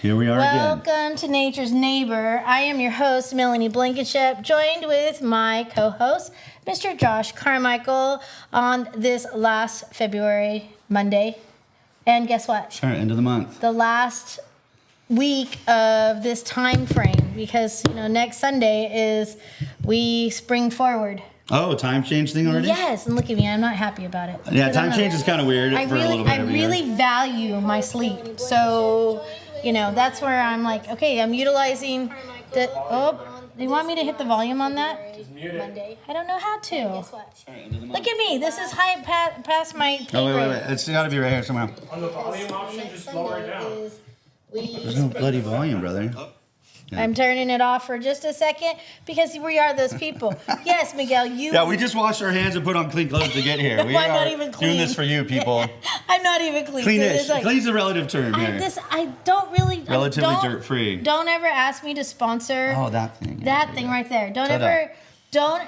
Here we are again. Welcome to Nature's Neighbor. I am your host, Melanie Blankenship, joined with my co-host, Mr. Josh Carmichael, on this last February Monday. And guess what? Sure, end of the month. The last week of this time frame, because next Sunday is we spring forward. Oh, time change thing already? Yes, and look at me, I'm not happy about it. Yeah, time change is kind of weird for a little bit. I really value my sleep, so that's where I'm like, okay, I'm utilizing the. Oh, you want me to hit the volume on that? Monday. I don't know how to. Guess what? Look at me. This is high past my. Oh wait. It's got to be right here somewhere. On the volume option, just lower it down. There's no bloody volume, brother. Yeah. I'm turning it off for just a second because we are those people. Yes, Miguel, you. Yeah, we just washed our hands and put on clean clothes to get here. We I'm are not even clean. doing this for you, people. I'm not even clean. Cleanish. So like, Clean's a relative term here. I don't really. Relatively dirt-free. Don't ever ask me to sponsor. Oh, that thing. That thing right there. Don't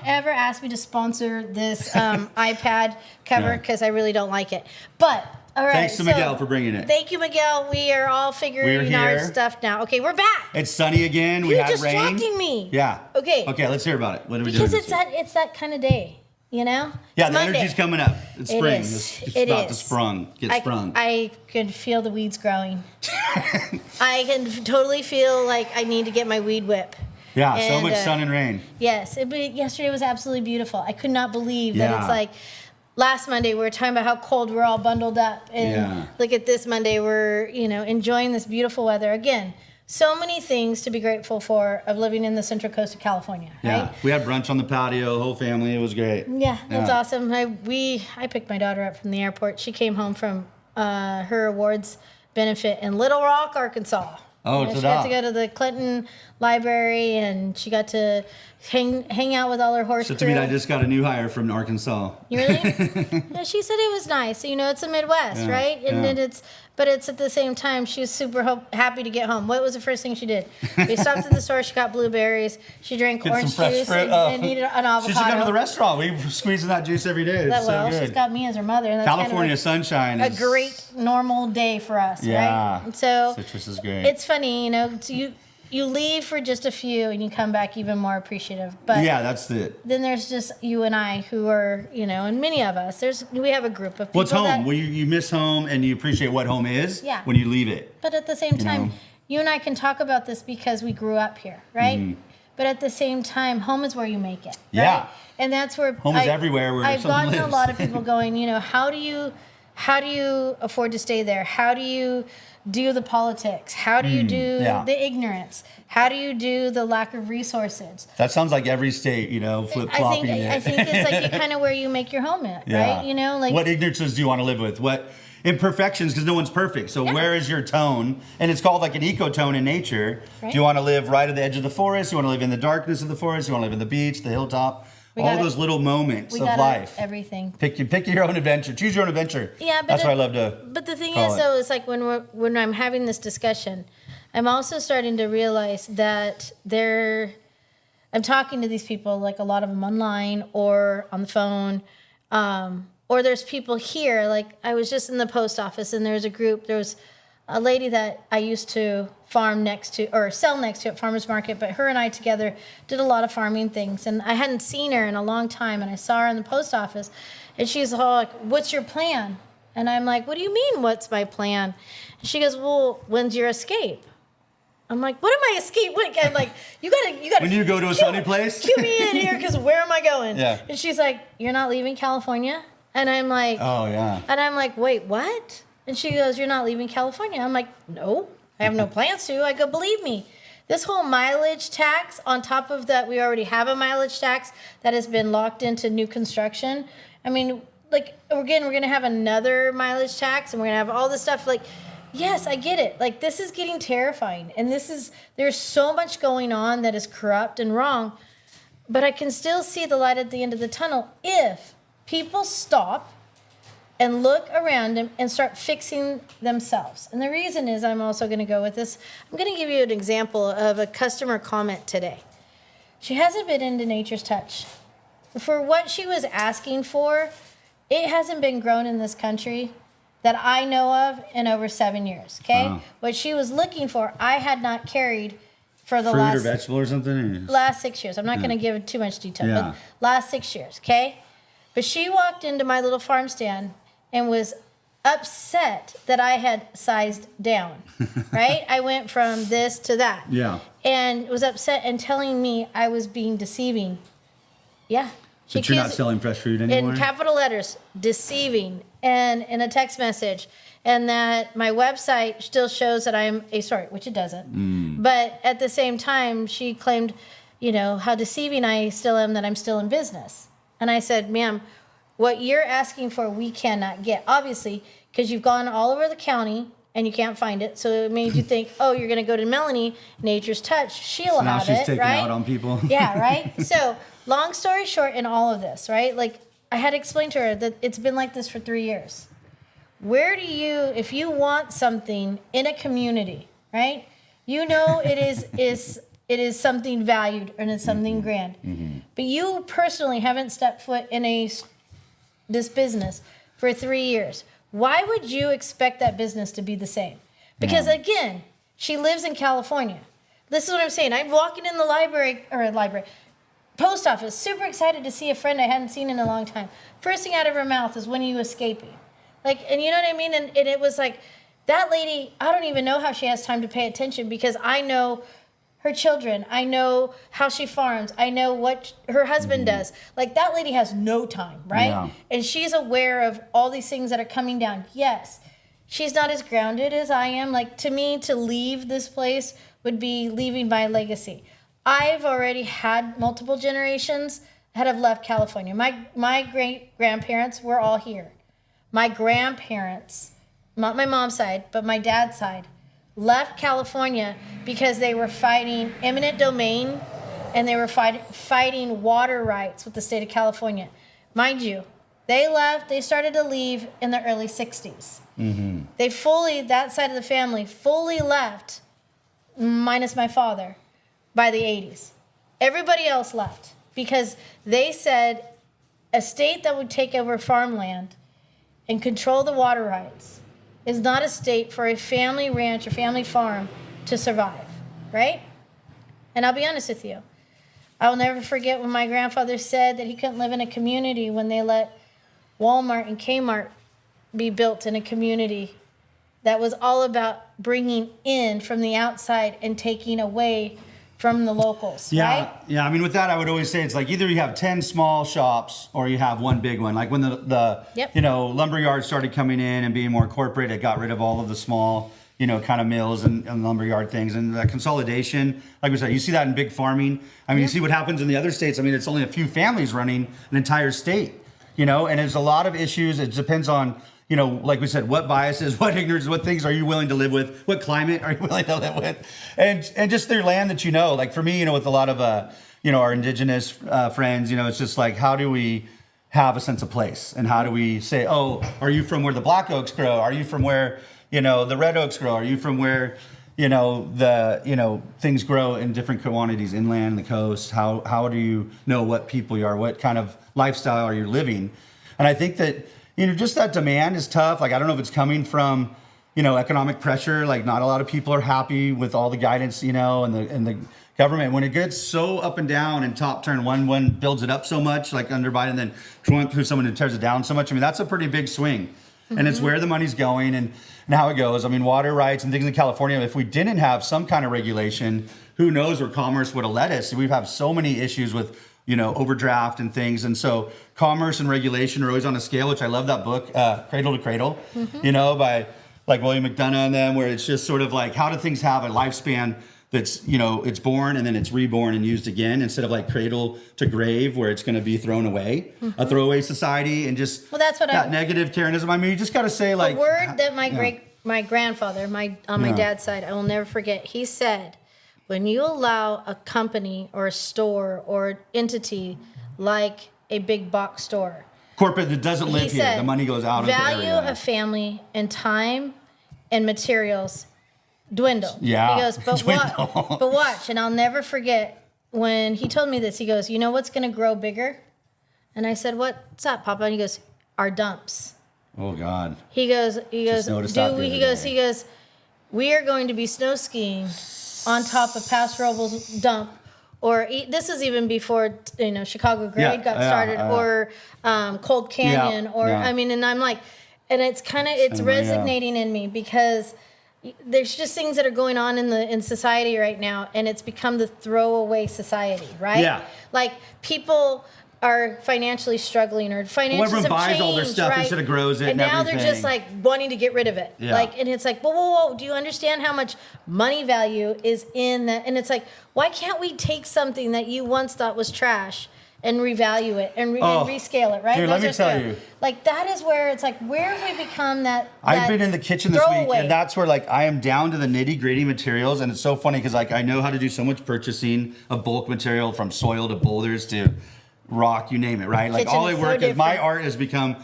ever ask me to sponsor this iPad cover because I really don't like it. But. All right, thanks to Miguel for bringing it. Thank you, Miguel. We are all figuring our stuff now. Okay, we're back. It's sunny again. We You're had rain. You're distracting me. Yeah. Okay. Okay, let's hear about it. What are we doing? Because it's that kind of day, Yeah, it's the energy's coming up. It's spring. It It's about is. to sprung. Get sprung. I could feel the weeds growing. I can totally feel like I need to get my weed whip. Yeah, so much sun and rain. Yes, yesterday was absolutely beautiful. I could not believe that it's like. Last Monday, we were talking about how cold we're all bundled up. And look at this Monday, we're, enjoying this beautiful weather. Again, so many things to be grateful for of living in the Central Coast of California, yeah. right? We had brunch on the patio, the whole family. It was great. Yeah, that's awesome. I picked my daughter up from the airport. She came home from her awards benefit in Little Rock, Arkansas. Oh, she got to go to the Clinton Library, and she got to hang out with all her horse crew. To me, I just got a new hire from Arkansas. You really? Yeah, she said it was nice. It's the Midwest, right? And then it's at the same time, she was super happy to get home. What was the first thing she did? We stopped at the store. She got blueberries. She drank orange juice and needed an avocado. She should come to the restaurant. We squeezing that juice every day. It's so good. She's got me as her mother. And that's California sunshine is a great normal day for us, right? And so citrus is great. It's funny, you leave for just a few and you come back even more appreciative. But yeah, that's it. Then there's just you and I who are, and many of us. We have a group of people. What's home? Well, you miss home and you appreciate what home is when you leave it. But at the same time, you and I can talk about this because we grew up here, right? Mm-hmm. But at the same time, home is where you make it. Right? Yeah. And that's where home is everywhere where I've someone gotten lives. a lot of people going, how do you afford to stay there? How do you do the politics? How do you do the ignorance? How do you do the lack of resources? That sounds like every state, flip-flopping it. I think it's like kind of where you make your home at, right? What ignorances do you want to live with? What imperfections, because no one's perfect. So where is your tone? And it's called like an ecotone in nature. Right. Do you want to live right at the edge of the forest? You want to live in the darkness of the forest? You want to live in the beach, the hilltop? All those little moments of life. Everything. Pick your own adventure. Choose your own adventure. Yeah, but that's what I love to. But the thing is, though, it's like when I'm having this discussion, I'm also starting to realize that I'm talking to these people, like a lot of them online or on the phone, or there's people here. Like I was just in the post office, and there's a group. There was a lady that I used to farm next to or sell next to at farmers market, but her and I together did a lot of farming things, and I hadn't seen her in a long time, and I saw her in the post office, and she's all like, "What's your plan?" And I'm like, "What do you mean, what's my plan?" And she goes, "Well, when's your escape?" I'm like, "What am I escape?" I'm like, you gotta. When you go to a sunny place, cue me in here because where am I going? Yeah. And she's like, "You're not leaving California?" And I'm like, "Oh yeah." And I'm like, "Wait, what?" And she goes, "You're not leaving California?" I'm like, "No, I have no plans to." I go, "Believe me, this whole mileage tax, on top of that, we already have a mileage tax that has been locked into new construction. I mean, like, again, we're going to have another mileage tax, and we're going to have all this stuff. Like, yes, I get it. Like, this is getting terrifying. And there's so much going on that is corrupt and wrong. But I can still see the light at the end of the tunnel if people stop and look around them and start fixing themselves. And the reason is, I'm also going to go with this. I'm going to give you an example of a customer comment today. She hasn't been into Nature's Touch. For what she was asking for, it hasn't been grown in this country that I know of in over 7 years. Okay, Wow. what she was looking for, I had not carried for the Fruit or last vegetable or something? last 6 years. I'm not going to give too much detail, Yeah. but last 6 years. Okay, but she walked into my little farm stand and was upset that I had sized down. Right, I went from this to that. Yeah. And was upset and telling me I was being deceiving. Yeah. But you're not selling fresh fruit anymore? In capital letters, deceiving, and in a text message, and that my website still shows that I'm a sorry, which it doesn't. But at the same time, she claimed, how deceiving I still am, that I'm still in business. And I said, ma'am, what you're asking for, we cannot get, obviously, because you've gone all over the county and you can't find it. So it made you think, oh, you're going to go to Melanie, Nature's Touch. She'll Now have she's it, taking right? out on people. Yeah, right? So long story short in all of this, right? Like I had to explain to her that it's been like this for 3 years. Where do you, if you want something in a community, right? It is something valued and it's something grand. But you personally haven't stepped foot in this business for 3 years. Why would you expect that business to be the same? Because again, she lives in California. This is what I'm saying. I'm walking in the post office, super excited to see a friend I hadn't seen in a long time. First thing out of her mouth is, when are you escaping? And you know what I mean? And it was like, that lady, I don't even know how she has time to pay attention, because I know her children. I know how she farms. I know what her husband does. Like, that lady has no time, right? Yeah. And she's aware of all these things that are coming down. Yes, she's not as grounded as I am. Like, to me, to leave this place would be leaving my legacy. I've already had multiple generations that have left California. My great-grandparents were all here. My grandparents, not my mom's side, but my dad's side, left California because they were fighting eminent domain, and they were fighting water rights with the state of California. Mind you, they started to leave in the early 60s. That side of the family fully left, minus my father, by the 80s. Everybody else left because they said a state that would take over farmland and control the water rights is not a state for a family ranch or family farm to survive, right? And I'll be honest with you. I will never forget when my grandfather said that he couldn't live in a community when they let Walmart and Kmart be built in a community that was all about bringing in from the outside and taking away from the locals, right? Yeah. I mean, with that, I would always say it's like either you have 10 small shops or you have one big one. Like when the lumber yards started coming in and being more corporate, it got rid of all of the small, kind of mills and lumberyard things. And that consolidation, like we said, you see that in big farming. I mean, you see what happens in the other states. I mean, it's only a few families running an entire state, and there's a lot of issues. It depends on, like we said, what biases, what ignorance, what things are you willing to live with? What climate are you willing to live with? And just their land that like for me, with a lot of, our indigenous friends, it's just like, how do we have a sense of place? And how do we say, oh, are you from where the black oaks grow? Are you from where, the red oaks grow? Are you from where, things grow in different quantities, inland, the coast? How do you know what people you are? What kind of lifestyle are you living? And I think that, just that demand is tough. Like, I don't know if it's coming from, economic pressure. Like, not a lot of people are happy with all the guidance, and the government. When it gets so up and down and top turn, one builds it up so much, like under Biden, then went through someone who tears it down so much. I mean, that's a pretty big swing. And it's where the money's going and how it goes. I mean, water rights and things in California, if we didn't have some kind of regulation, who knows where commerce would have led us. We've had so many issues with, overdraft and things. And so commerce and regulation are always on a scale, which I love that book, Cradle to Cradle, by like William McDonough and them, where it's just sort of like, how do things have a lifespan that's, it's born and then it's reborn and used again, instead of like cradle to grave where it's going to be thrown away, a throwaway society, and just that's what that negative Karenism. I mean, you just got to say like. A word that my grandfather, on my dad's side, I will never forget. He said, when you allow a company or a store or entity like a big box store, corporate that doesn't live here, the money goes out of the area. Value of family and time and materials dwindle. Yeah. He goes, but watch, and I'll never forget when he told me this. He goes, you know what's going to grow bigger? And I said, what's that, Papa? And he goes, our dumps. Oh God. He goes, noticed that the other day. he goes, we are going to be snow skiing on top of Pass Robles dump, or this is even before Chicago Grade got started, or Cold Canyon, I mean, and I'm like, and it's resonating in me because there's just things that are going on in society right now, and it's become the throwaway society, right? Yeah. Like people are financially struggling, or finances everyone have buys changed, all their stuff right? instead of grows it and and now they're just everything. like wanting to get rid of it. Yeah. Like, and it's like, whoa, do you understand how much money value is in that? And it's like, why can't we take something that you once thought was trash and revalue it and rescale it, right? Dude, let me tell you. Like, that is where it's like, where have we become that I've been in the kitchen this week, throwaway? and that's where like I am down to the nitty gritty materials, and it's so funny because like I know how to do so much purchasing of bulk material, from soil to boulders to rock, you name it, right? Like Kitchen all I is so work is my different. art has become,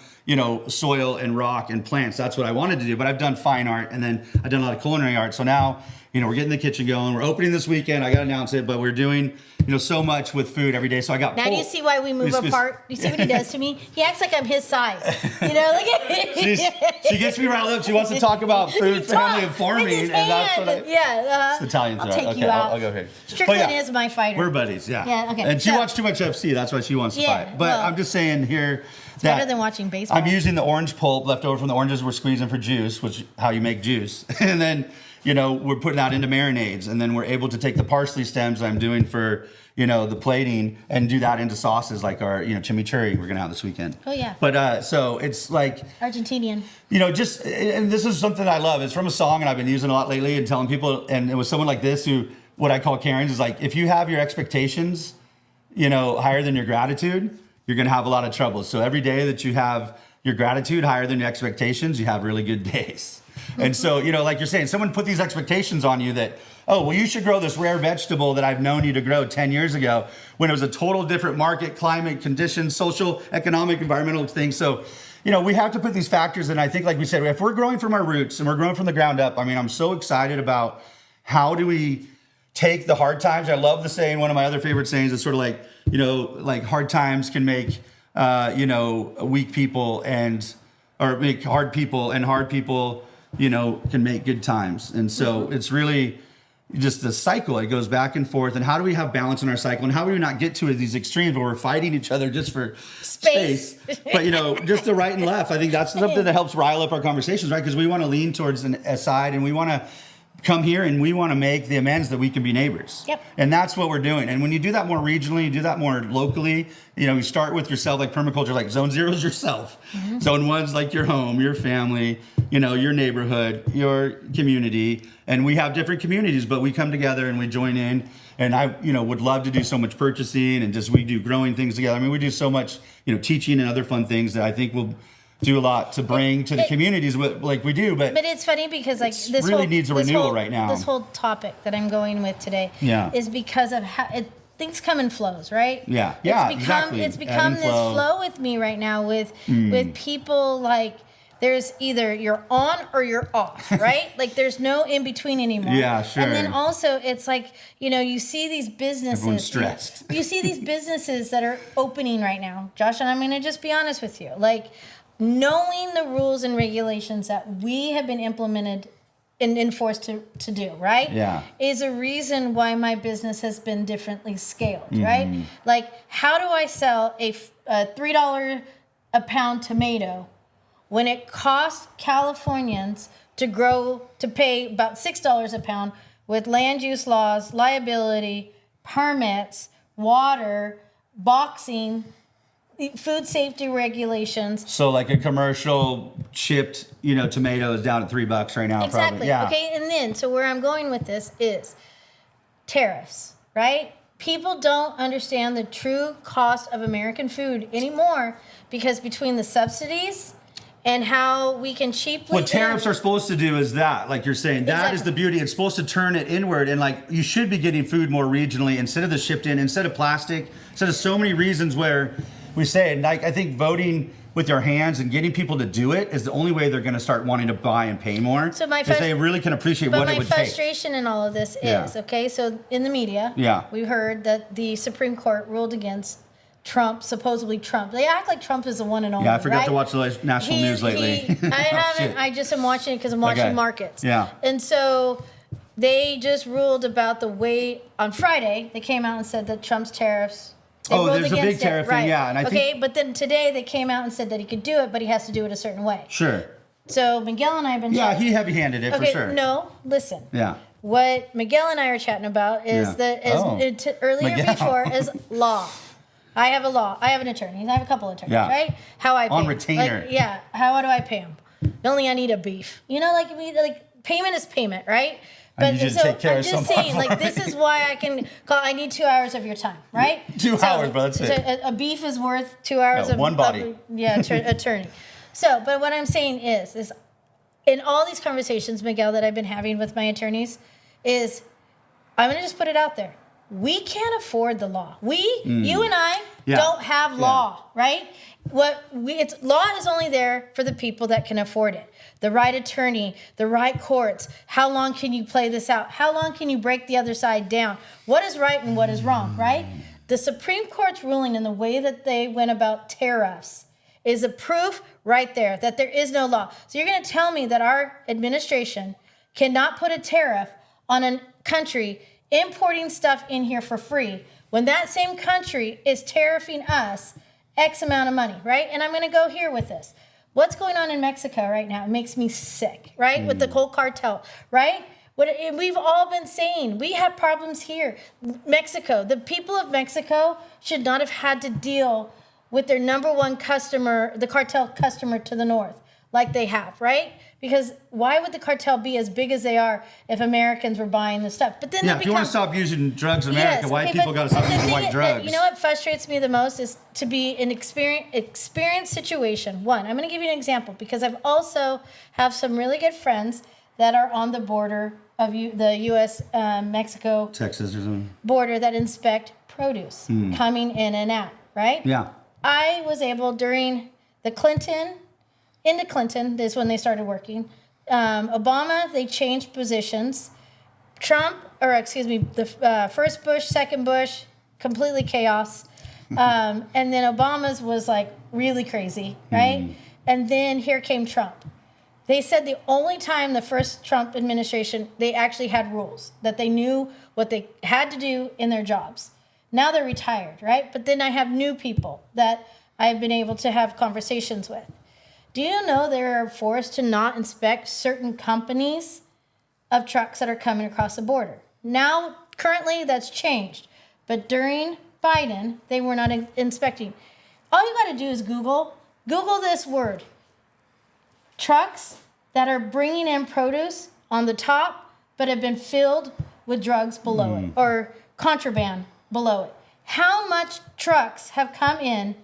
soil and rock and plants. That's what I wanted to do, but I've done fine art, and then I've done a lot of culinary art. So now, we're getting the kitchen going. We're opening this weekend. I got to announce it, but we're doing, so much with food every day. So I got Now do you see why we move apart? You see what he does to me? He acts like I'm his size. Look at she gets me riled up. She wants to talk about food, family, and farming, and that's what it's it's Italian I'll throat. take Okay, you out. I'll go here. Strickland is my fighter. We're buddies, yeah. Yeah, okay. And she So- watched too much FC. That's why she wants to Yeah, fight. But well, I'm just saying here It's better than watching baseball. I'm using the orange pulp left over from the oranges we're squeezing for juice, which is how you make juice. And then, we're putting that into marinades. And then we're able to take the parsley stems I'm doing for, the plating and do that into sauces like our, chimichurri we're going to have this weekend. Oh, yeah. But so it's like, Argentinian. and this is something I love. It's from a song and I've been using a lot lately and telling people, and it was someone like this who, what I call Karen's, is like, if you have your expectations, higher than your gratitude, you're going to have a lot of trouble. So every day that you have your gratitude higher than your expectations, you have really good days. And so, like you're saying, someone put these expectations on you that, you should grow this rare vegetable that I've known you to grow 10 years ago when it was a total different market, climate, conditions, social, economic, environmental things. So, we have to put these factors in. I think, like we said, if we're growing from our roots and we're growing from the ground up, I'm so excited about how do we take the hard times. I love the saying, one of my other favorite sayings is sort of like, like hard times can make, weak people or make hard people, and hard people, can make good times. And so it's really just the cycle. It goes back and forth. And how do we have balance in our cycle? And how do we not get to these extremes where we're fighting each other just for space? But, just the right and left. I think that's something that helps rile up our conversations, right? Because we want to lean towards a side, and we want to come here and we want to make the amends that we can be neighbors. Yep. And that's what we're doing. And when you do that more regionally, you do that more locally, you start with yourself, like permaculture, like zone 0 is yourself. Mm-hmm. Zone 1's like your home, your family, your neighborhood, your community. And we have different communities, but we come together and we join in. And I, would love to do so much purchasing and we do growing things together. We do so much, teaching and other fun things that I think will do a lot to bring to the communities like we do, but it's funny because like this really needs a renewal right now. This whole topic that I'm going with today is because of how things come in flows, right? Yeah, exactly. It's become this flow with me right now with people like there's either you're on or you're off, right? Like there's no in between anymore. Yeah, sure. And then also it's like, you see these businesses. Everyone's stressed. You see these businesses that are opening right now. Josh, and I'm going to just be honest with you. Like, knowing the rules and regulations that we have been implemented and enforced to do, right? Yeah. Is a reason why my business has been differently scaled, right? Like, how do I sell a $3 a pound tomato when it costs Californians to pay about $6 a pound with land use laws, liability, permits, water, boxing, food safety regulations. So like a commercial chipped, tomato is down at $3 right now. Exactly. Probably. Yeah. Okay. And then, so where I'm going with this is tariffs, right? People don't understand the true cost of American food anymore because between the subsidies and how we can cheaply. What tariffs are supposed to do is that, like you're saying, that is the beauty. It's supposed to turn it inward, and like you should be getting food more regionally instead of the shipped in, instead of plastic, instead of so many reasons where we say, and like I think voting with your hands and getting people to do it is the only way they're going to start wanting to buy and pay more. So because they really can appreciate what it would take. But my frustration in all of this is, okay, so in the media, we heard that the Supreme Court ruled against supposedly Trump. They act like Trump is the one and only. Yeah, I forgot right? to watch the national news lately. I haven't. Shit. I just am watching it because I'm watching markets. Yeah. And so they just ruled about the way on Friday. They came out and said that Trump's tariffs. There's a big tariff thing, yeah. And I think, but then today they came out and said that he could do it, but he has to do it a certain way. Sure. So Miguel and I have been. Yeah, he heavy-handed it for sure. No, listen. Yeah. What Miguel and I are chatting about is earlier Miguel. before is law. I have a law. I have an attorney. I have a couple of attorneys, right? How I pay on him. retainer. How do I pay them? Only I need a beef. Like payment is payment, right? I need you to take care of I'm just someone saying, for this me. is why I can call. I need 2 hours of your time, right? 2 hours, bro. That's it. A beef is worth 2 hours of one body. Attorney. So, but what I'm saying is in all these conversations, Miguel, that I've been having with my attorneys, is I'm going to just put it out there. We can't afford the law. You and I don't have law, right? Law is only there for the people that can afford it. The right attorney, the right courts. How long can you play this out? How long can you break the other side down? What is right and what is wrong, right? The Supreme Court's ruling and the way that they went about tariffs is a proof right there that there is no law. So you're going to tell me that our administration cannot put a tariff on a country importing stuff in here for free when that same country is tariffing us X amount of money, right? And I'm going to go here with this. What's going on in Mexico right now? It makes me sick, right? With the whole cartel, right? We've all been saying we have problems here. Mexico, the people of Mexico should not have had to deal with their number one customer, the cartel customer to the north, like they have, right? Because why would the cartel be as big as they are if Americans were buying the stuff? But then if you want to stop using drugs in America, white people got to stop using white drugs. You know what frustrates me the most is to be in experienced situation. One, I'm going to give you an example because I've also have some really good friends that are on the border of the U.S. Mexico Texas or something border that inspect produce coming in and out, right? Yeah. I was able during the Clinton is when they started working. Obama, they changed positions. The first Bush, second Bush, completely chaos. And then Obama's was like really crazy, right? And then here came Trump. They said the only time the first Trump administration, they actually had rules, that they knew what they had to do in their jobs. Now they're retired, right? But then I have new people that I've been able to have conversations with. Do you know they're forced to not inspect certain companies of trucks that are coming across the border? Now, currently, that's changed. But during Biden, they were not inspecting. All you got to do is Google this word. Trucks that are bringing in produce on the top, but have been filled with drugs below it, or contraband below it. How much trucks have come in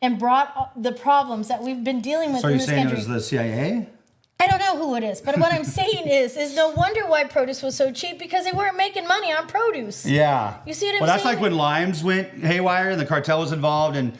and brought the problems that we've been dealing with in this country? So you're saying it was the CIA? I don't know who it is, but what I'm saying is no wonder why produce was so cheap, because they weren't making money on produce. Yeah. You see what I'm saying? Well, that's like when limes went haywire and the cartel was involved, and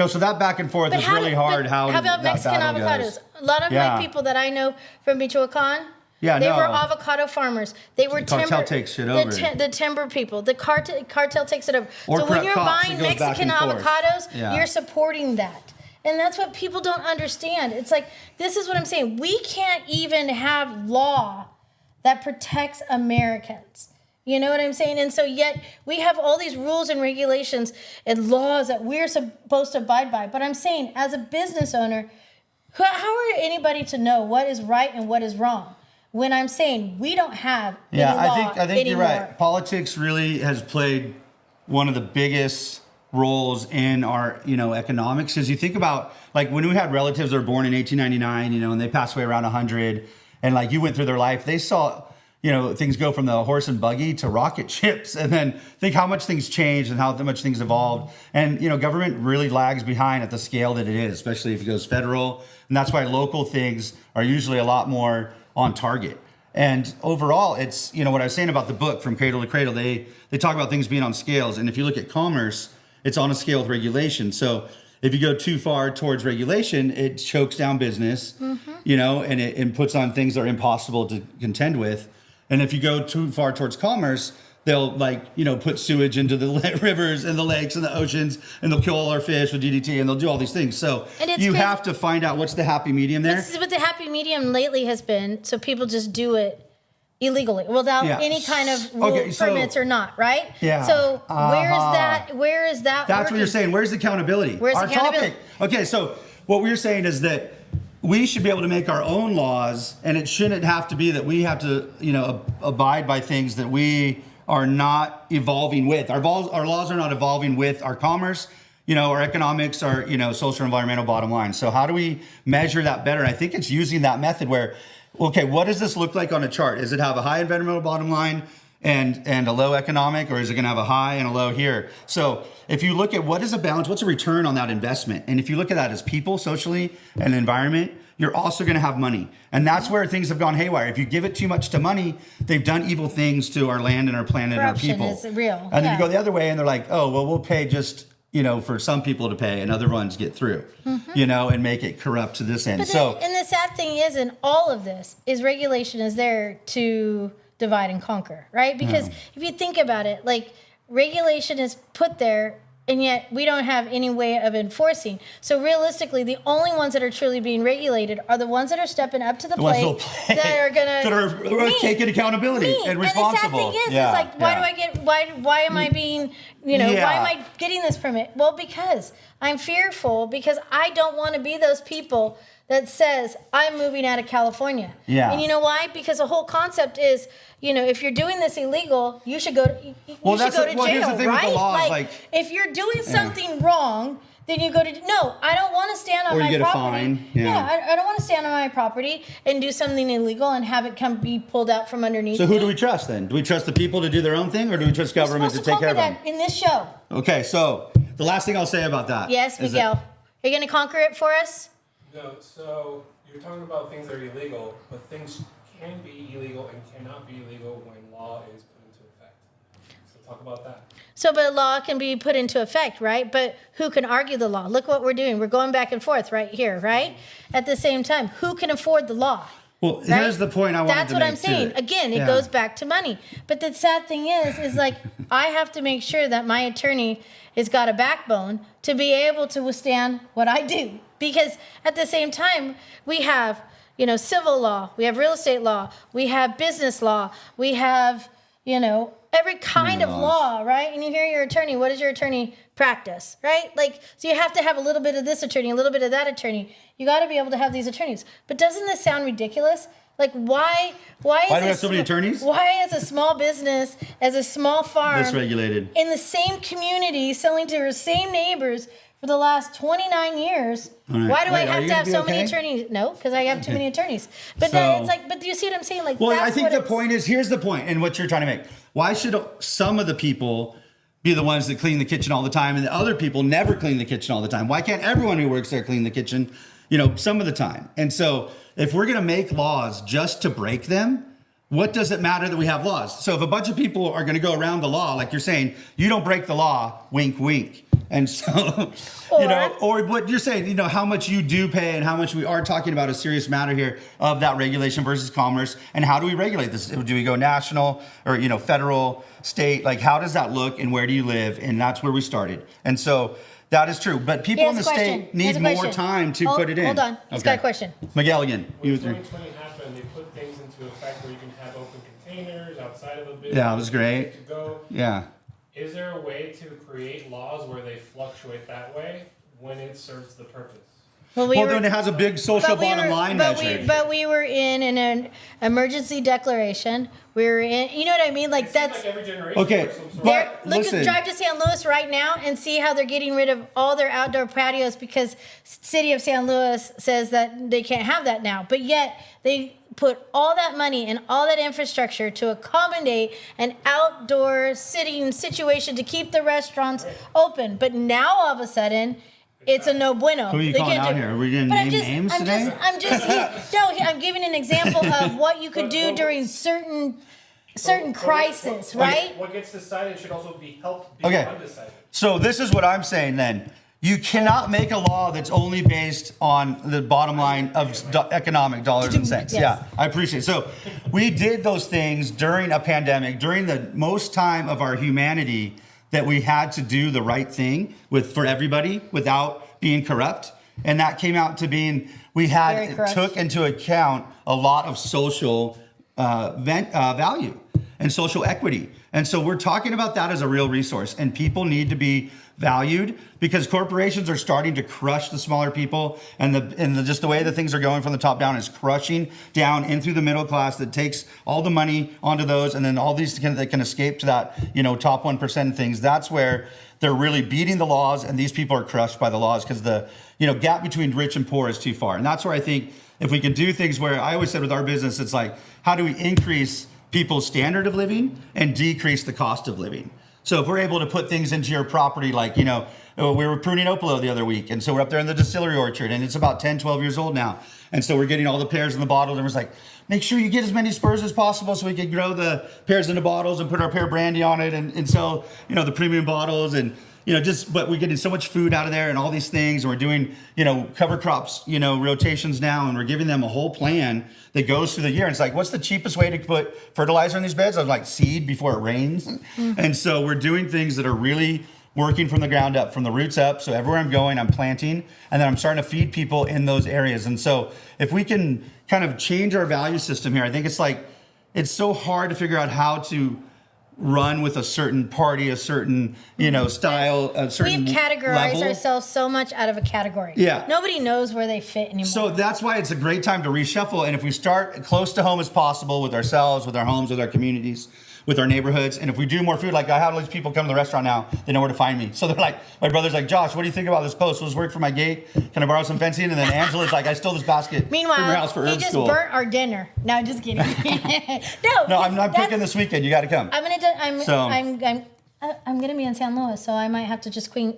so that back and forth is really hard. How about Mexican avocados? A lot of my people that I know from Michoacan, they were avocado farmers. They were the cartel takes shit over. The timber people. The cartel takes it over. Or so when you're crops, buying it goes back Mexican and forth. avocados, you're supporting that. And that's what people don't understand. It's like, this is what I'm saying. We can't even have law that protects Americans. You know what I'm saying? And so yet we have all these rules and regulations and laws that we're supposed to abide by. But I'm saying, as a business owner, how are anybody to know what is right and what is wrong? When I'm saying we don't have any law I think anymore. You're right. Politics really has played one of the biggest roles in our, economics. Because you think about, like, when we had relatives that were born in 1899, and they passed away around 100, and like you went through their life, they saw, things go from the horse and buggy to rocket ships, and then think how much things changed and how much things evolved. And, government really lags behind at the scale that it is, especially if it goes federal. And that's why local things are usually a lot more on target. And overall, it's, what I was saying about the book From Cradle to Cradle, they talk about things being on scales. And if you look at commerce, it's on a scale with regulation. So if you go too far towards regulation, it chokes down business, and it puts on things that are impossible to contend with. And if you go too far towards commerce, they'll put sewage into the rivers and the lakes and the oceans, and they'll kill all our fish with DDT, and they'll do all these things. So you have to find out what's the happy medium there. This is what the happy medium lately has been. So people just do it illegally without any kind of permits or not, right? Yeah. So where is that? That's what you're saying. Where's the accountability? Where's our accountability? Topic. Okay, so what we're saying is that we should be able to make our own laws, and it shouldn't have to be that we have to, abide by things that we are not evolving with. Our laws are not evolving with our commerce, our economics, our, social, environmental bottom line. So how do we measure that better? I think it's using that method where, okay, what does this look like on a chart? Does it have a high environmental bottom line and a low economic, or is it going to have a high and a low here? So if you look at what is a balance, what's a return on that investment? And if you look at that as people, socially, and environment, you're also going to have money. And that's where things have gone haywire. If you give it too much to money, they've done evil things to our land and our planet and our people. Corruption is real. And then you go the other way and they're like, oh, well, we'll pay just, for some people to pay and other ones get through, and make it corrupt to this end. And the sad thing is, in all of this, is regulation is there to divide and conquer, right? Because if you think about it, like regulation is put there, and yet we don't have any way of enforcing. So realistically, the only ones that are truly being regulated are the ones that are stepping up to the plate, that are gonna taking accountability and responsible. And the sad thing is like, why am I being, why am I getting this permit? Well, because I'm fearful, because I don't want to be those people that says I'm moving out of California. Yeah. And you know why? Because the whole concept is, if you're doing this illegal, you should go to jail, here's the thing right? With the laws, like if you're doing something wrong, then you go to no. I don't want to stand on my property. Or you get a fine. I don't want to stand on my property and do something illegal and have it be pulled out from underneath. So who do we trust then? Do we trust the people to do their own thing, or do we trust government to take care of them? In this show. Okay, so the last thing I'll say about that. Yes, Miguel. Are you going to conquer it for us? No, so you're talking about things that are illegal, but things can be illegal and cannot be illegal when law is put into effect. So talk about that. So, but law can be put into effect, right? But who can argue the law? Look what we're doing. We're going back and forth right here, right? At the same time, who can afford the law? Well, here's the point I wanted to make. That's what I'm saying. Again, it goes back to money. But the sad thing is like, I have to make sure that my attorney has got a backbone to be able to withstand what I do. Because at the same time, we have, civil law, we have real estate law, we have business law, we have, every kind of law, right? And you hear your attorney, what does your attorney practice, right? Like, so you have to have a little bit of this attorney, a little bit of that attorney. You got to be able to have these attorneys. But doesn't this sound ridiculous? Like, why do we have so many attorneys? Why is a small business, as a small farm, dysregulated, in the same community, selling to her same neighbors for the last 29 years, why do I have to have so many attorneys? No, because I have too many attorneys. But then it's like, but do you see what I'm saying? Like, I think the point is, here's the point, and what you're trying to make. Why should some of the people be the ones that clean the kitchen all the time, and the other people never clean the kitchen all the time? Why can't everyone who works there clean the kitchen, some of the time? And so if we're going to make laws just to break them, what does it matter that we have laws? So if a bunch of people are going to go around the law, like you're saying, you don't break the law, wink, wink. And so, or what you're saying, how much you do pay and how much we are talking about a serious matter here of that regulation versus commerce. And how do we regulate this? Do we go national or, federal, state? Like, how does that look and where do you live? And that's where we started. And so that is true. But people in the state need more time to put it in. Hold on. He's got a question. Miguel again. When 2020 happened, they put things into effect where you can have open containers outside of a business. Yeah, it was great. To go. Yeah. Is there a way to create laws where they fluctuate that way when it serves the purpose? Well, then it has a big social bottom line measure. But we were in an emergency declaration. We were in, you know what I mean? Like, that's like every generation. Okay, but listen. Drive to San Luis right now and see how they're getting rid of all their outdoor patios because City of San Luis says that they can't have that now. But yet they put all that money and all that infrastructure to accommodate an outdoor sitting situation to keep the restaurants open. But now all of a sudden, it's a no bueno. Who are you calling out here? Are we going to name names today? I'm giving an example of what you could do during certain crisis, right? What gets decided should also be helped be undecided. So this is what I'm saying then. You cannot make a law that's only based on the bottom line of economic dollars and cents. Yes. Yeah, I appreciate it. So we did those things during a pandemic, during the most time of our humanity that we had to do the right thing for everybody without being corrupt. And that came out to being, took into account a lot of social value and social equity. And so we're talking about that as a real resource, and people need to be valued because corporations are starting to crush the smaller people, and just the way that things are going from the top down is crushing down in through the middle class that takes all the money onto those, and then all these that can escape to that, top 1% things. That's where they're really beating the laws, and these people are crushed by the laws because the gap between rich and poor is too far. And that's where I think if we can do things where I always said with our business, it's like, how do we increase people's standard of living and decrease the cost of living? So if we're able to put things into your property, like, we were pruning Opalo the other week. And so we're up there in the distillery orchard, and it's about 10, 12 years old now. And so we're getting all the pears in the bottles, and we're like, make sure you get as many spurs as possible so we can grow the pears into bottles and put our pear brandy on it and sell, the premium bottles and, but we're getting so much food out of there and all these things. And we're doing, cover crops, rotations now. And we're giving them a whole plan that goes through the year. And it's like, what's the cheapest way to put fertilizer in these beds? I was like, seed before it rains. Mm-hmm. And so we're doing things that are really working from the ground up, from the roots up. So everywhere I'm going, I'm planting, and then I'm starting to feed people in those areas. And so if we can kind of change our value system here, I think it's so hard to figure out how to run with a certain party, a certain, style, a certain We've categorized level. Ourselves so much out of a category. Yeah. Nobody knows where they fit anymore. So that's why it's a great time to reshuffle. And if we start close to home as possible with ourselves, with our homes, with our communities, with our neighborhoods, and if we do more food, like I have all these people come to the restaurant now, they know where to find me. So they're like, my brother's like, Josh, what do you think about this post? Will this work for my gate? Can I borrow some fencing? And then Angela's like, I stole this basket from your house for Meanwhile, herb he just school. burnt our dinner. No, just kidding. No, I'm cooking this weekend. You got to come. I'm gonna be in San Luis, so I might have to just go Boom.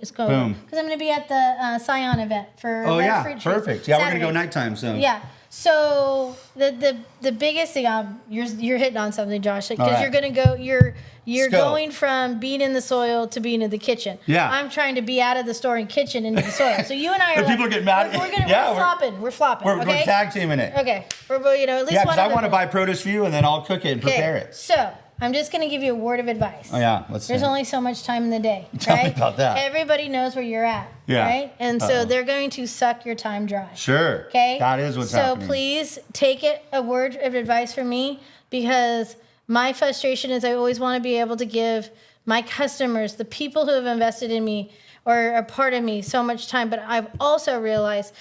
because I'm gonna be at the Scion event for. Oh Red yeah, Fruit Trees perfect. Yeah, Saturday. we're gonna go nighttime. So Yeah. So the biggest thing you're hitting on something, Josh, because right. you're gonna go you're Let's go. going from being in the soil to being in the kitchen. Yeah. I'm trying to be out of the store and kitchen into the soil. So you and I are. And people get mad. We're flopping. We're Okay. tag teaming it. Okay. We're at least Yeah, one. because I of want to them. buy produce for you, and then I'll cook it and prepare it. So I'm just going to give you a word of advice. Oh yeah, There's only so much time in the day, Tell me right? about that. Everybody knows where you're at, Yeah. right? And so they're going to suck your time dry. Sure. Okay? That is what's happening. So please take it a word of advice from me, because my frustration is I always want to be able to give my customers, the people who have invested in me or are part of me, so much time. But I've also realized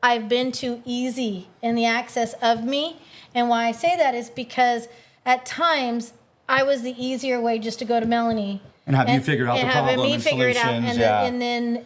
I've been too easy in the access of me. And why I say that is because at times I was the easier way just to go to Melanie and have you figure out the problem having me and figure it out, solutions,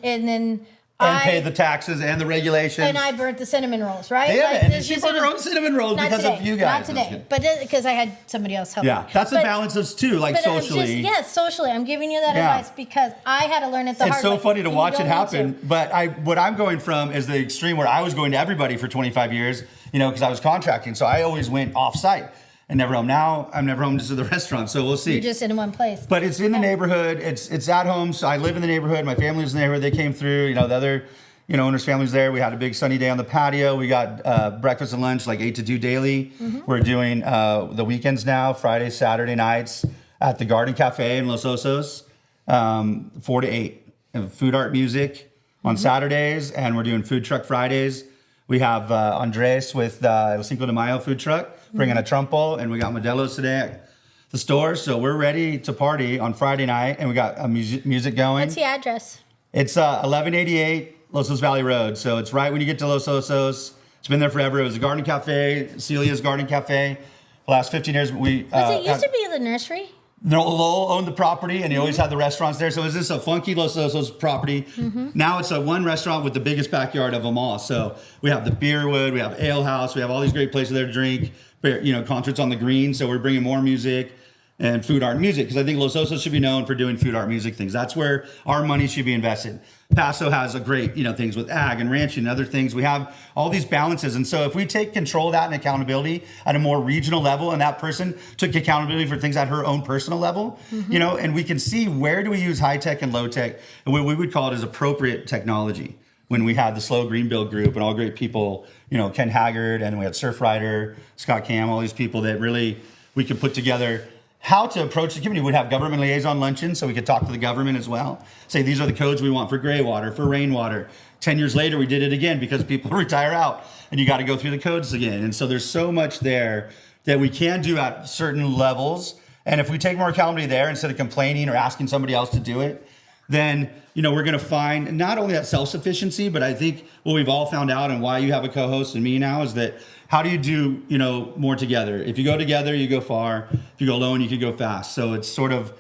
and then pay the taxes and the regulations. and I burnt the cinnamon rolls, right? Damn it! And this she is burned her own cinnamon rolls not because today, of you guys. Not today, but because I had somebody else help me. Yeah, that's the But- balance of too, like but I'm socially. yes, socially. I'm giving you that Yeah. advice because I had to learn it the It's hard so way. funny to and you watch it don't need happen, to. but what I'm going from is the extreme where I was going to everybody for 25 years, because I was contracting, so I always went off-site and never home. Now I'm never home just to the restaurant, so we'll see. You're just in one place. But it's in the neighborhood. It's at home. So I live in the neighborhood. My family lives in the neighborhood. They came through. The other, owners' families there. We had a big sunny day on the patio. We got breakfast and lunch like 8 to 2 daily. Mm-hmm. We're doing the weekends now, Friday, Saturday nights at the Garden Cafe in Los Osos, 4 to 8. And food, art, music on Saturdays, and we're doing food truck Fridays. We have Andres with El Cinco de Mayo food truck bringing a trumpo, and we got Modelo's today at the store. So we're ready to party on Friday night, and we got music going. What's the address? It's 1188 Los Osos Valley Road. So it's right when you get to Los Osos. It's been there forever. It was a garden cafe, Celia's Garden Cafe. The last 15 years, we It used to be the nursery. Lowell owned the property, and he always had the restaurants there. So is this a funky Los Osos property? Mm-hmm. Now it's a one restaurant with the biggest backyard of them all. So we have the Beer Wood, we have Ale House, we have all these great places there to drink. Concerts on the green. So we're bringing more music. and food, art, and music, because I think Los Osos should be known for doing food, art, music things. That's where our money should be invested. Paso has a great, things with ag and ranching and other things. We have all these balances. And so if we take control of that and accountability at a more regional level, and that person took accountability for things at her own personal level, and we can see where do we use high tech and low tech, and what we would call it is appropriate technology. When we had the Slow Greenbill group and all great people, Ken Haggard, and we had Surf Rider, Scott Cam, all these people that really we could put together how to approach the community. We'd have government liaison luncheons so we could talk to the government as well. Say, these are the codes we want for gray water, for rainwater. 10 years later, we did it again because people retire out and you got to go through the codes again. And so there's so much there that we can do at certain levels. And if we take more accountability there instead of complaining or asking somebody else to do it, then, we're going to find not only that self-sufficiency, but I think what we've all found out and why you have a co-host and me now is that how do you do, more together? If you go together, you go far. If you go alone, you can go fast. So it's sort of,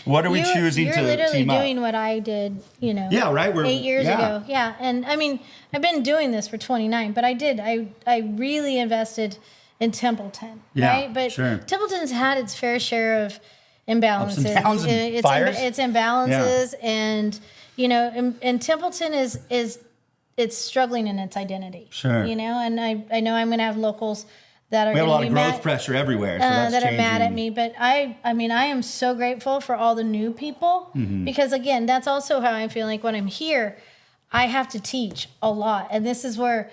what are we choosing to team up? You're literally doing what I did, Yeah, right. 8 years ago. Yeah. And I mean, I've been doing this for 29, but I really invested in Templeton, right? But sure. Templeton's had its fair share of imbalances. Ups and downs and fires. It's imbalances, and and Templeton is it's struggling in its identity. Sure. And I know I'm going to have locals that are we have a lot be of growth mad, pressure everywhere, so that's that changing. are mad at me. But I am so grateful for all the new people because again, that's also how I feel like when I'm here, I have to teach a lot, and this is where.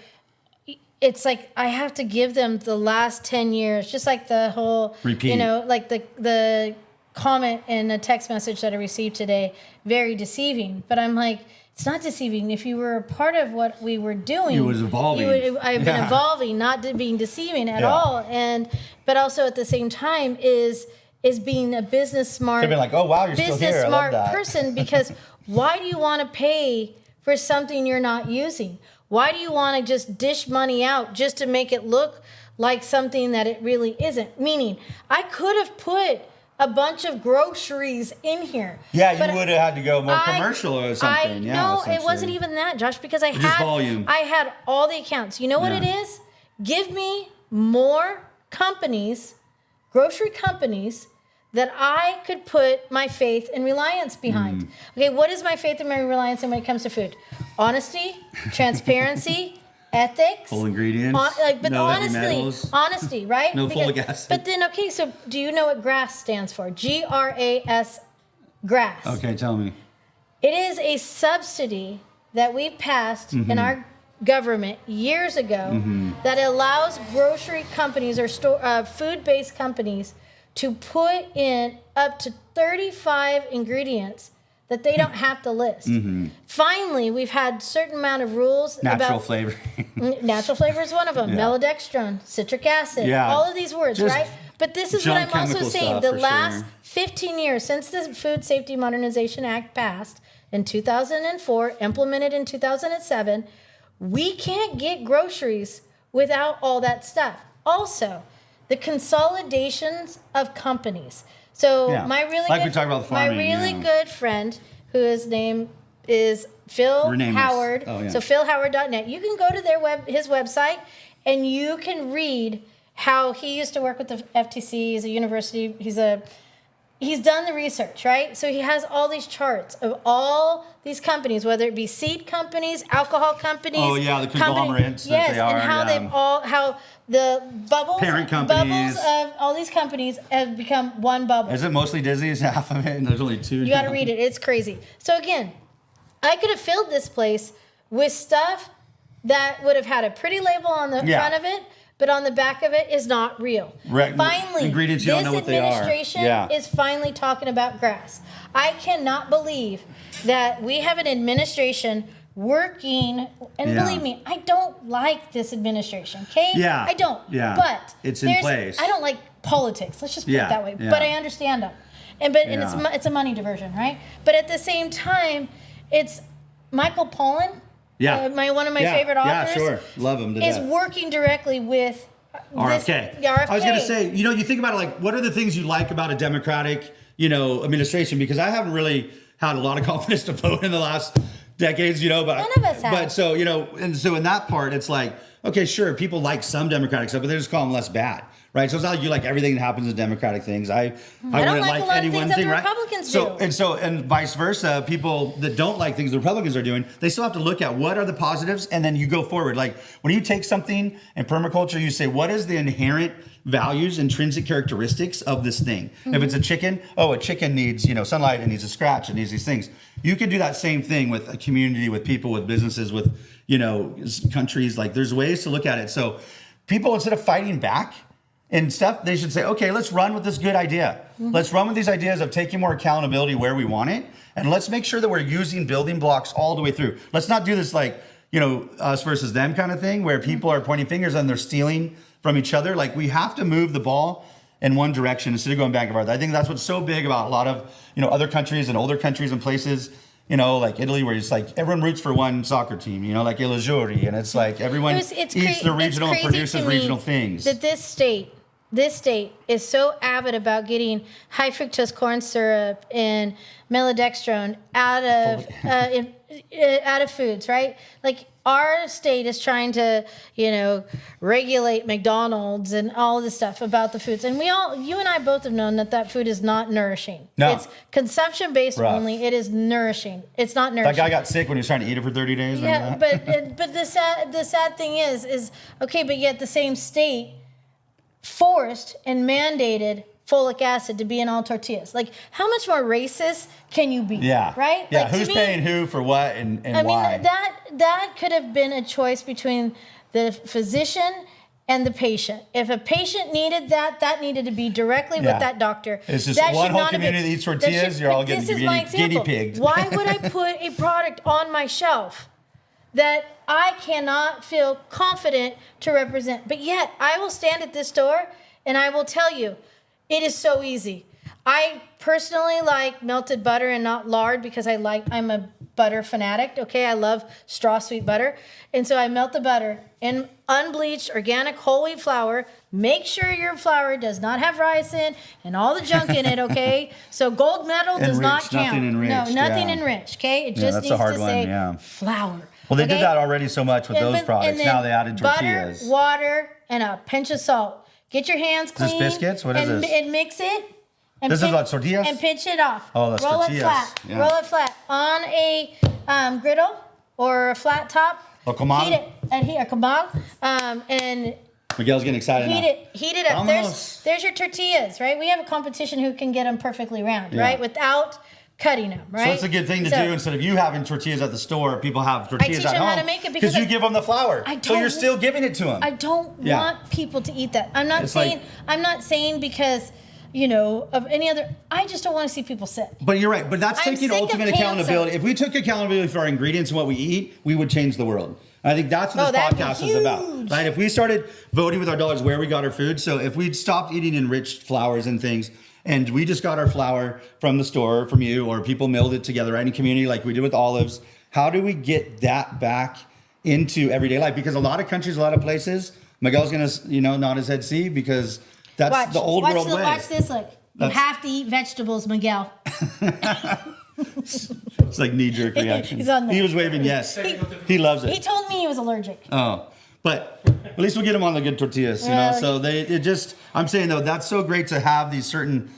It's like I have to give them the last 10 years, just like the whole, repeat. Like the comment in a text message that I received today, very deceiving. But I'm like, it's not deceiving. If you were a part of what we were doing, it was evolving. I've been evolving, not being deceiving at all. But also at the same time is being a business smart, They'd be like, oh wow, you're still here. business I love smart that. person. Because why do you want to pay for something you're not using? Why do you want to just dish money out just to make it look like something that it really isn't? Meaning, I could have put a bunch of groceries in here. Yeah, you would have had to go more commercial or something. No, it wasn't even that, Josh, because I had all the accounts. You know what it is? Give me more companies, grocery companies, that I could put my faith and reliance behind. Okay, what is my faith and my reliance in when it comes to food? Honesty, transparency, ethics. Full ingredients. No honesty, right? No folic acid. But then, okay, so do you know what GRAS stands for? GRAS, GRAS. Okay, tell me. It is a subsidy that we passed in our government years ago that allows grocery companies or food-based companies to put in up to 35 ingredients that they don't have to list. Finally, we've had certain amount of rules Natural about flavor. natural flavor is one of them. Maltodextrin, citric acid, all of these words, Just right? But this is what I'm also saying. The last 15 years since the Food Safety Modernization Act passed in 2004, implemented in 2007, we can't get groceries without all that stuff. Also, the consolidations of companies. So we talked about the farming, my really good friend, whose name is Phil Howard. So philhoward.net. You can go to his website and you can read how he used to work with the FTC. He's a university. He's done the research, right? So he has all these charts of all these companies, whether it be seed companies, alcohol companies. Oh yeah, the conglomerates that they are. And how how the parent companies of all these companies have become one bubble. Is it mostly Disney? Is half of it, and there's only two. You got to read it. It's crazy. So again, I could have filled this place with stuff that would have had a pretty label on the front of it, but on the back of it is not real. Right. Finally, ingredients you don't know what they are. This administration is finally talking about grass. I cannot believe that we have an administration working, and believe me, I don't like this administration, okay? Yeah. I don't. Yeah. But it's in place. I don't like politics. Let's just put it that way. But I understand them. And it's a money diversion, right? But at the same time, it's Michael Pollan. One of my favorite authors. Yeah, sure. Love him to is death. working directly with RFK. RFK. I was going to say, you think about it, like, what are the things you like about a Democratic, administration? Because I haven't really had a lot of confidence to vote in the last decades, but none of us have. But so, and so in that part, it's like, okay, sure, people like some Democratic stuff, but they just call them less bad, right? So it's not like you like everything that happens in Democratic things. I don't wouldn't like a lot any of one things that thing, the right? Republicans So do. and vice versa, people that don't like things the Republicans are doing, they still have to look at what are the positives, and then you go forward. Like when you take something in permaculture, you say, what is the inherent values, intrinsic characteristics of this thing? If it's a chicken, a chicken needs, sunlight, it needs a scratch, it needs these things. You can do that same thing with a community, with people, with businesses, with, countries. Like there's ways to look at it. So people, instead of fighting back and stuff, they should say, okay, let's run with this good idea. Let's run with these ideas of taking more accountability where we want it. And let's make sure that we're using building blocks all the way through. Let's not do this like, us versus them kind of thing where people are pointing fingers and they're stealing from each other. Like we have to move the ball in one direction instead of going back and forth. I think that's what's so big about a lot of, other countries and older countries and places, like Italy, where it's like everyone roots for one soccer team, like Il Azzurri, and it's like everyone eats the regional and produces regional things. That this state is so avid about getting high fructose corn syrup and maltodextrin out of foods, right? Like our state is trying to, regulate McDonald's and all of this stuff about the foods. And you and I both have known that food is not nourishing. No. It's consumption based only. It is nourishing. It's not nourishing. That guy got sick when he was trying to eat it for 30 days. Yeah, but the sad thing is okay, but yet the same state forced and mandated folic acid to be in all tortillas. Like, how much more racist can you be? Yeah. Right? Yeah. Like, Who's paying who for what and why? I mean, that could have been a choice between the physician and the patient. If a patient needed that needed to be directly with that doctor. It's just that one should whole not have community that eats tortillas, you're all getting guinea pigged. Why would I put a product on my shelf that I cannot feel confident to represent? But yet, I will stand at this store and I will tell you, it is so easy. I personally like melted butter and not lard because I'm a butter fanatic. Okay, I love straw sweet butter. And so I melt the butter in unbleached organic whole wheat flour. Make sure your flour does not have rice in and all the junk in it, okay? So gold medal does not count. Nothing enriched, no, nothing enriched, okay? It just that's needs a hard to one, say flour. Well, they okay? did that already so much with those products. And then Now they added tortillas. Butter, water, and a pinch of salt. Get your hands clean. Is this biscuits? What is this? And mix it. And This is like tortillas? And pinch it off. Oh, that's Roll tortillas. it flat. Yeah. Roll it flat on a griddle or a flat top. A comal? Heat it. A comal. And Miguel's getting excited now. Heat it up. There's your tortillas, right? We have a competition who can get them perfectly round, right? Without cutting them, right? So that's a good thing to do. Instead of you having tortillas at the store, people have tortillas at home. I teach them how to make it because you give them the flour. So you're still giving it to them. I don't want people to eat that. I'm not saying because of any other. I just don't want to see people sick. But you're right. But that's taking sick of ultimate accountability. If we took accountability for our ingredients and what we eat, we would change the world. I think that's what this podcast is about. Right? If we started voting with our dollars where we got our food, so if we'd stopped eating enriched flours and things, and we just got our flour from the store, from you, or people milled it together right in community like we did with olives, how do we get that back into everyday life? Because a lot of countries, a lot of places, Miguel's going to, nod his head see, because that's the old world way. Watch this, look. You have to eat vegetables, Miguel. It's like knee-jerk reaction. He was waving yes. He loves it. He told me he was allergic. Oh, but at least we'll get him on the good tortillas, So I'm saying though, that's so great to have these certain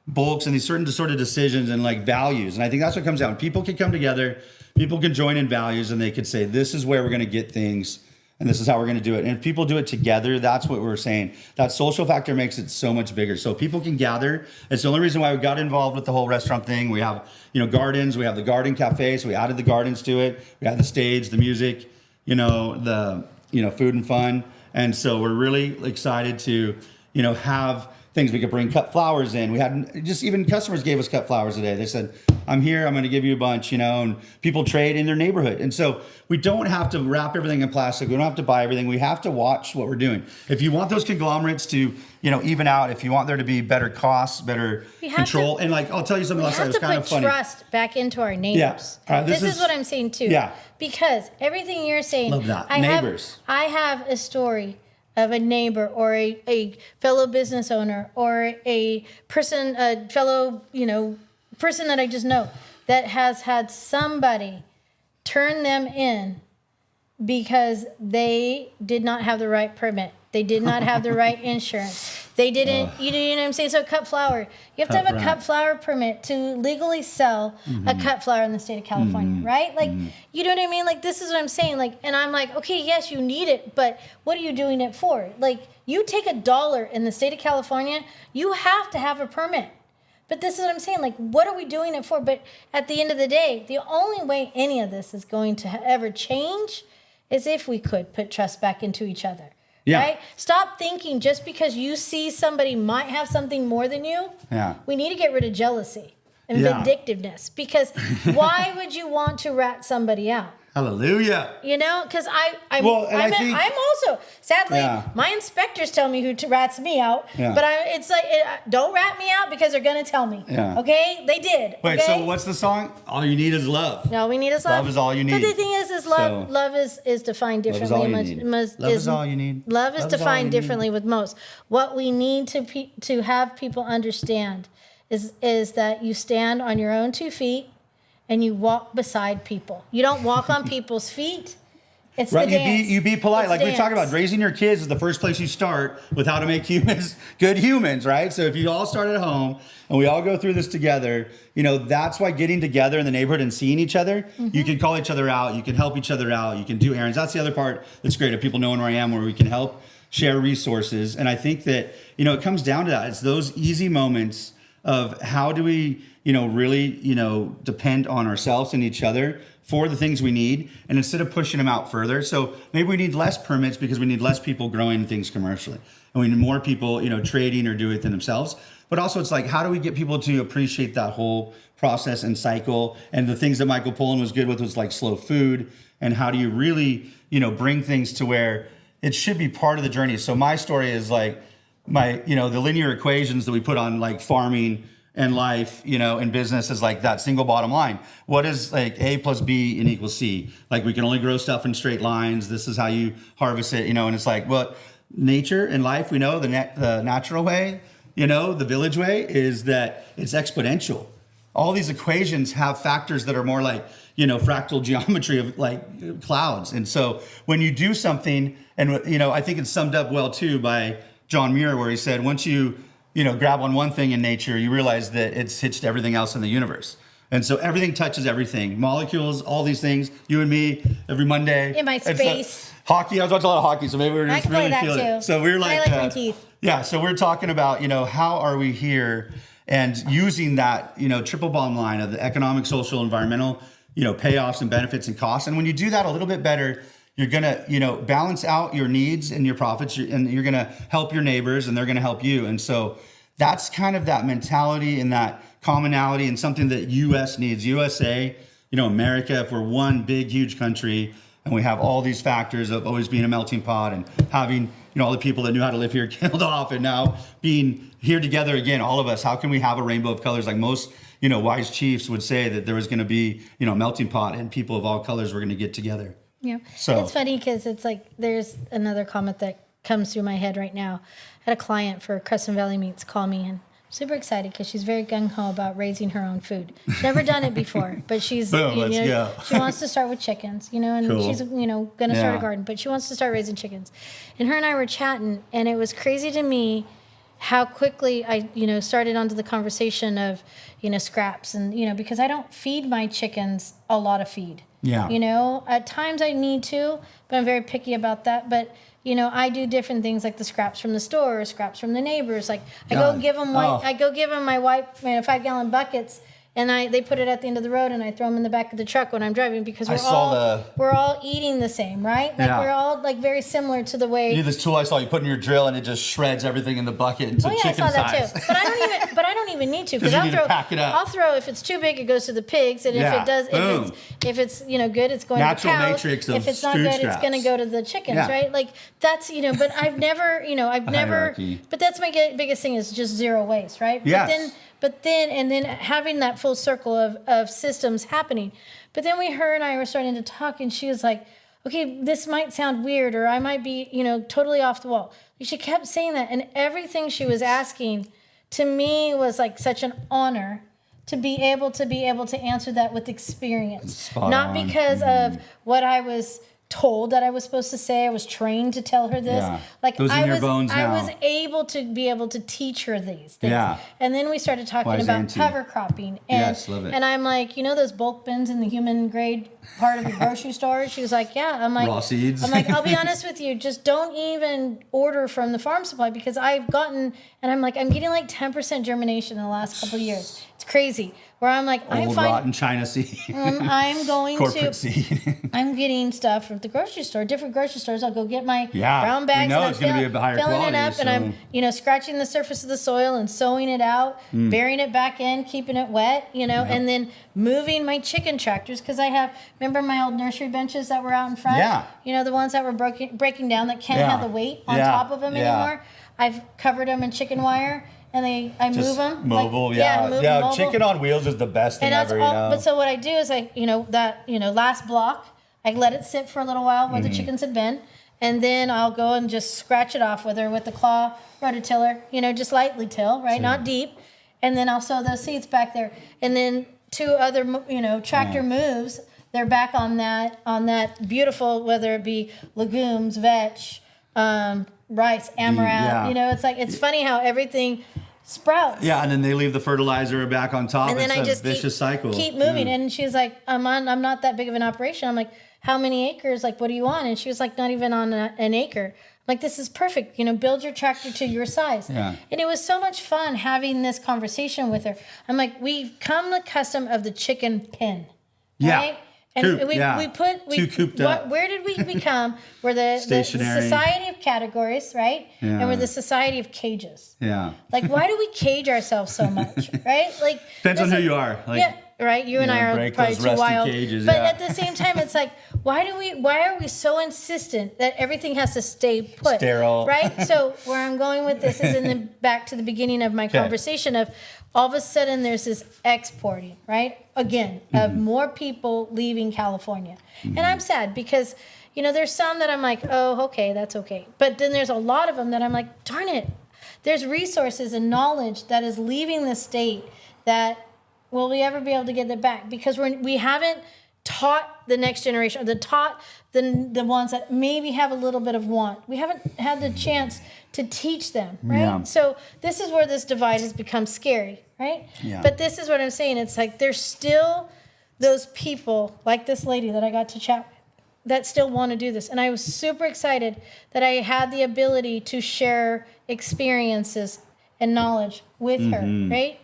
bulks and these certain sort of decisions and like values. And I think that's what comes down. People can come together, people can join in values, and they could say, this is where we're going to get things. And this is how we're going to do it. And if people do it together, that's what we're saying. That social factor makes it so much bigger. So people can gather. It's the only reason why we got involved with the whole restaurant thing. We have, gardens. We have the garden cafe. So we added the gardens to it. We had the stage, the music, the food and fun. And so we're really excited to, have things. We could bring cut flowers in. We had just even customers gave us cut flowers today. They said, I'm here, I'm going to give you a bunch, and people trade in their neighborhood. And so we don't have to wrap everything in plastic. We don't have to buy everything. We have to watch what we're doing. If you want those conglomerates to, even out, if you want there to be better costs, better control, and like, I'll tell you something last night, it was kind of funny. We have to put trust back into our neighbors. Yeah. This is what I'm saying too. Yeah. Because everything you're saying, love that. Neighbors. I have a story of a neighbor or a fellow business owner or a person, a fellow, person that I just know that has had somebody turn them in because they did not have the right permit. They did not have the right insurance. They didn't, you know what I'm saying? So cut flower, you have to have a cut flower permit to legally sell a cut flower in the state of California, right? Like, you know what I mean? Like, this is what I'm saying. Like, and I'm like, okay, yes, you need it, but what are you doing it for? Like, you take $1 in the state of California, you have to have a permit. But this is what I'm saying. Like, what are we doing it for? But at the end of the day, the only way any of this is going to ever change is if we could put trust back into each other. Yeah. Right? Stop thinking just because you see somebody might have something more than you. Yeah. We need to get rid of jealousy and vindictiveness, because why would you want to rat somebody out? Hallelujah. You know, because I'm also, sadly, my inspectors tell me who rats me out, but it's like, don't rat me out because they're going to tell me. Yeah. Okay? They did. Wait, okay? So what's the song? All you need is love. No, we need is love. Love is all you need. But the thing is love is defined differently. Love is all you need. Love is defined differently with most. What we need to have people understand is that you stand on your own 2 feet and you walk beside people. You don't walk on people's feet. It's right. The dance. You be polite. It's like we talk about, raising your kids is the first place you start with how to make humans good humans, right? So if you all start at home and we all go through this together, you know, that's why getting together in the neighborhood and seeing each other, you can call each other out, you can help each other out, you can do errands. That's the other part that's great of people knowing where I am, where we can help share resources. And I think that, you know, it comes down to that. It's those easy moments of how do we, you know, really, you know, depend on ourselves and each other for the things we need, and instead of pushing them out further. So maybe we need less permits because we need less people growing things commercially, and we need more people, you know, trading or doing it themselves. But also it's like, how do we get people to appreciate that whole process and cycle? And the things that Michael Pollan was good with was like slow food, and how do you really, you know, bring things to where it should be part of the journey. So my story is like you know, the linear equations that we put on like farming and life, you know, in business is like that single bottom line. What is like A plus B and equals C? Like, we can only grow stuff in straight lines. This is how you harvest it, you know, and it's like, well, nature and life, we know the natural way, you know, the village way is that it's exponential. All these equations have factors that are more like, you know, fractal geometry of like clouds. And so when you do something, and, you know, I think it's summed up well too by John Muir, where he said, once you know, grab on one thing in nature, you realize that it's hitched everything else in the universe. And so everything touches everything. Molecules, all these things, you and me, every Monday. In my space. Hockey, I was watching a lot of hockey, so maybe we're just really feeling it. So we're like, I like my teeth. Yeah, so we're talking about, you know, how are we here and using that, you know, triple bottom line of the economic, social, environmental, you know, payoffs and benefits and costs. And when you do that a little bit better, you're going to, you know, balance out your needs and your profits, and you're going to help your neighbors and they're going to help you. And so that's kind of that mentality and that commonality, and something that US needs. USA, you know, America, if we're one big, huge country and we have all these factors of always being a melting pot and having, you know, all the people that knew how to live here killed off, and now being here together again, all of us, how can we have a rainbow of colors? Like most, you know, wise chiefs would say that there was going to be, you know, a melting pot and people of all colors were going to get together. Yeah. So it's funny because it's like, there's another comment that comes through my head right now. I had a client for Crescent Valley Meats call me, and I'm super excited because she's very gung-ho about raising her own food. She's never done it before, but she's, Boom, you know, she wants to start with chickens, you know, and she's, you know, going to start a garden, but she wants to start raising chickens. And her and I were chatting, and it was crazy to me how quickly I, you know, started onto the conversation of, you know, scraps, and, you know, because I don't feed my chickens a lot of feed. Yeah. You know, at times I need to, but I'm very picky about that. But, you know, I do different things like the scraps from the store, or scraps from the neighbors. Like I go give them my white 5-gallon buckets, and they put it at the end of the road, and I throw them in the back of the truck when I'm driving, because we're all eating the same, right? Like we're all like very similar to the way. You need this tool I saw you put in your drill, and it just shreds everything in the bucket into chicken size. I saw that too. But I don't even need to, because I'll throw, if it's too big, it goes to the pigs, and if it's you know good, it's going natural to the cows. Matrix of if it's not good, scraps. it's going to go to the chickens, right? Like that's, you know. But I've never, you know, hierarchy. But that's my biggest thing is just zero waste, right? Yes. But then having that full circle of systems happening. But then her and I were starting to talk, and she was like, okay, this might sound weird, or I might be, you know, totally off the wall. She kept saying that, and everything she was asking to me was like such an honor to be able to answer that with experience. Not because of what I was told that I was supposed to say. I was trained to tell her this. Yeah. Like Those in I your was, bones I now. was able to teach her these things. Yeah. And then we started talking Wise about auntie. cover cropping. And, Yes, love it. And I'm like, those bulk bins in the human grade part of the grocery store? She was like, yeah. I'm like, Raw seeds. I'm like, I'll be honest with you, just don't even order from the farm supply because I've gotten, and I'm like, I'm getting like 10% germination in the last couple of years. It's crazy. Where I'm like, I'm Old fine. rotten China seed. I'm going Corporate to. seed. I'm getting stuff from the grocery store, different grocery stores. I'll go get my Yeah, brown we bags know and I'm it's gonna be a higher filling it quality, up, and I'm scratching the surface of the soil and sowing it out, burying it back in, keeping it wet, and then moving my chicken tractors because I have. Remember my old nursery benches that were out in front? Yeah. The ones that were breaking down that can't have the weight on top of them anymore. I've covered them in chicken wire. And I move them. Mobile, yeah. Chicken on wheels is the best thing ever, But so what I do is last block, I let it sit for a little while where the chickens had been. And then I'll go and just scratch it off with the claw rototiller, just lightly till, right? Not deep. And then I'll sow those seeds back there. And then 2 other, tractor moves, they're back on that beautiful, whether it be legumes, veg, rice, amaranth. It's funny how everything sprouts. Yeah, and then they leave the fertilizer back on top. And then I just vicious cycle. Keep moving. And she's like, I'm not that big of an operation. I'm like, how many acres? Like, what do you want? And she was like, not even on an acre. I'm like, this is perfect. Build your tractor to your size. Yeah. And it was so much fun having this conversation with her. I'm like, we've come accustomed of the chicken pen. Yeah. Right? And Coop, we Too cooped up. where did we become? We're the Stationary. society of categories, right? Yeah. And we're the society of cages. Yeah. Like, why do we cage ourselves so much, right? Like, Depends on who you are. Like, yeah, right. You and I are break probably those too rusty wild. cages, But yeah. at the same time, it's like, why are we so insistent that everything has to stay put? Sterile. Right? So where I'm going with this is back to the beginning of my conversation of all of a sudden there's this exporting, right? Again, of more people leaving California. And I'm sad because, there's some that I'm like, oh, okay, that's okay. But then there's a lot of them that I'm like, darn it. There's resources and knowledge that is leaving the state that will we ever be able to get it back? Because we haven't taught the next generation, or taught the ones that maybe have a little bit of want. We haven't had the chance to teach them, right? Yeah. So this is where this divide has become scary, right? Yeah. But this is what I'm saying. It's like there's still those people, like this lady that I got to chat with, that still want to do this. And I was super excited that I had the ability to share experiences and knowledge with her, right?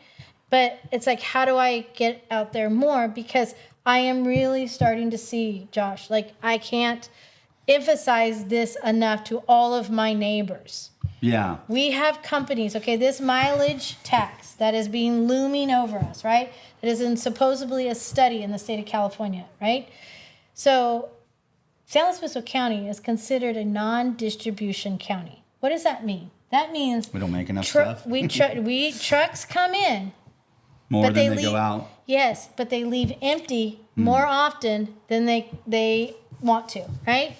But it's like, how do I get out there more? Because I am really starting to see, Josh, like I can't emphasize this enough to all of my neighbors. Yeah. We have companies, okay, this mileage tax that is being looming over us, right? It is in supposedly a study in the state of California, right? So San Luis Obispo County is considered a non-distribution county. What does that mean? That means We don't make enough stuff. trucks come in, More but than they go out. Yes, but they leave empty more often than they want to, right?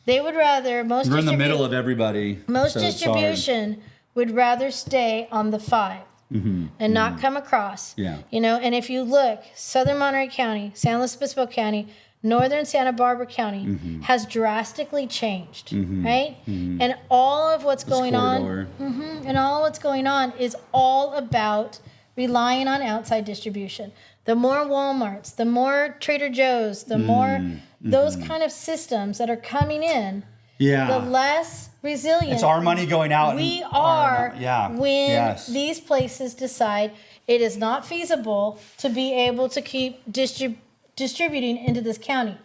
They would rather We're in the middle of everybody. most so it's hard. distribution would rather stay on the 5 and not come across. Yeah. And if you look, Southern Monterey County, San Luis Obispo County, Northern Santa Barbara County has drastically changed, right? And all of what's going on, and all what's going on is all about relying on outside distribution. The more Walmarts, the more Trader Joe's, the more those kind of systems that are coming in, the less resilient. It's our money going out. We are when these places decide it is not feasible to be able to keep distributing into this county.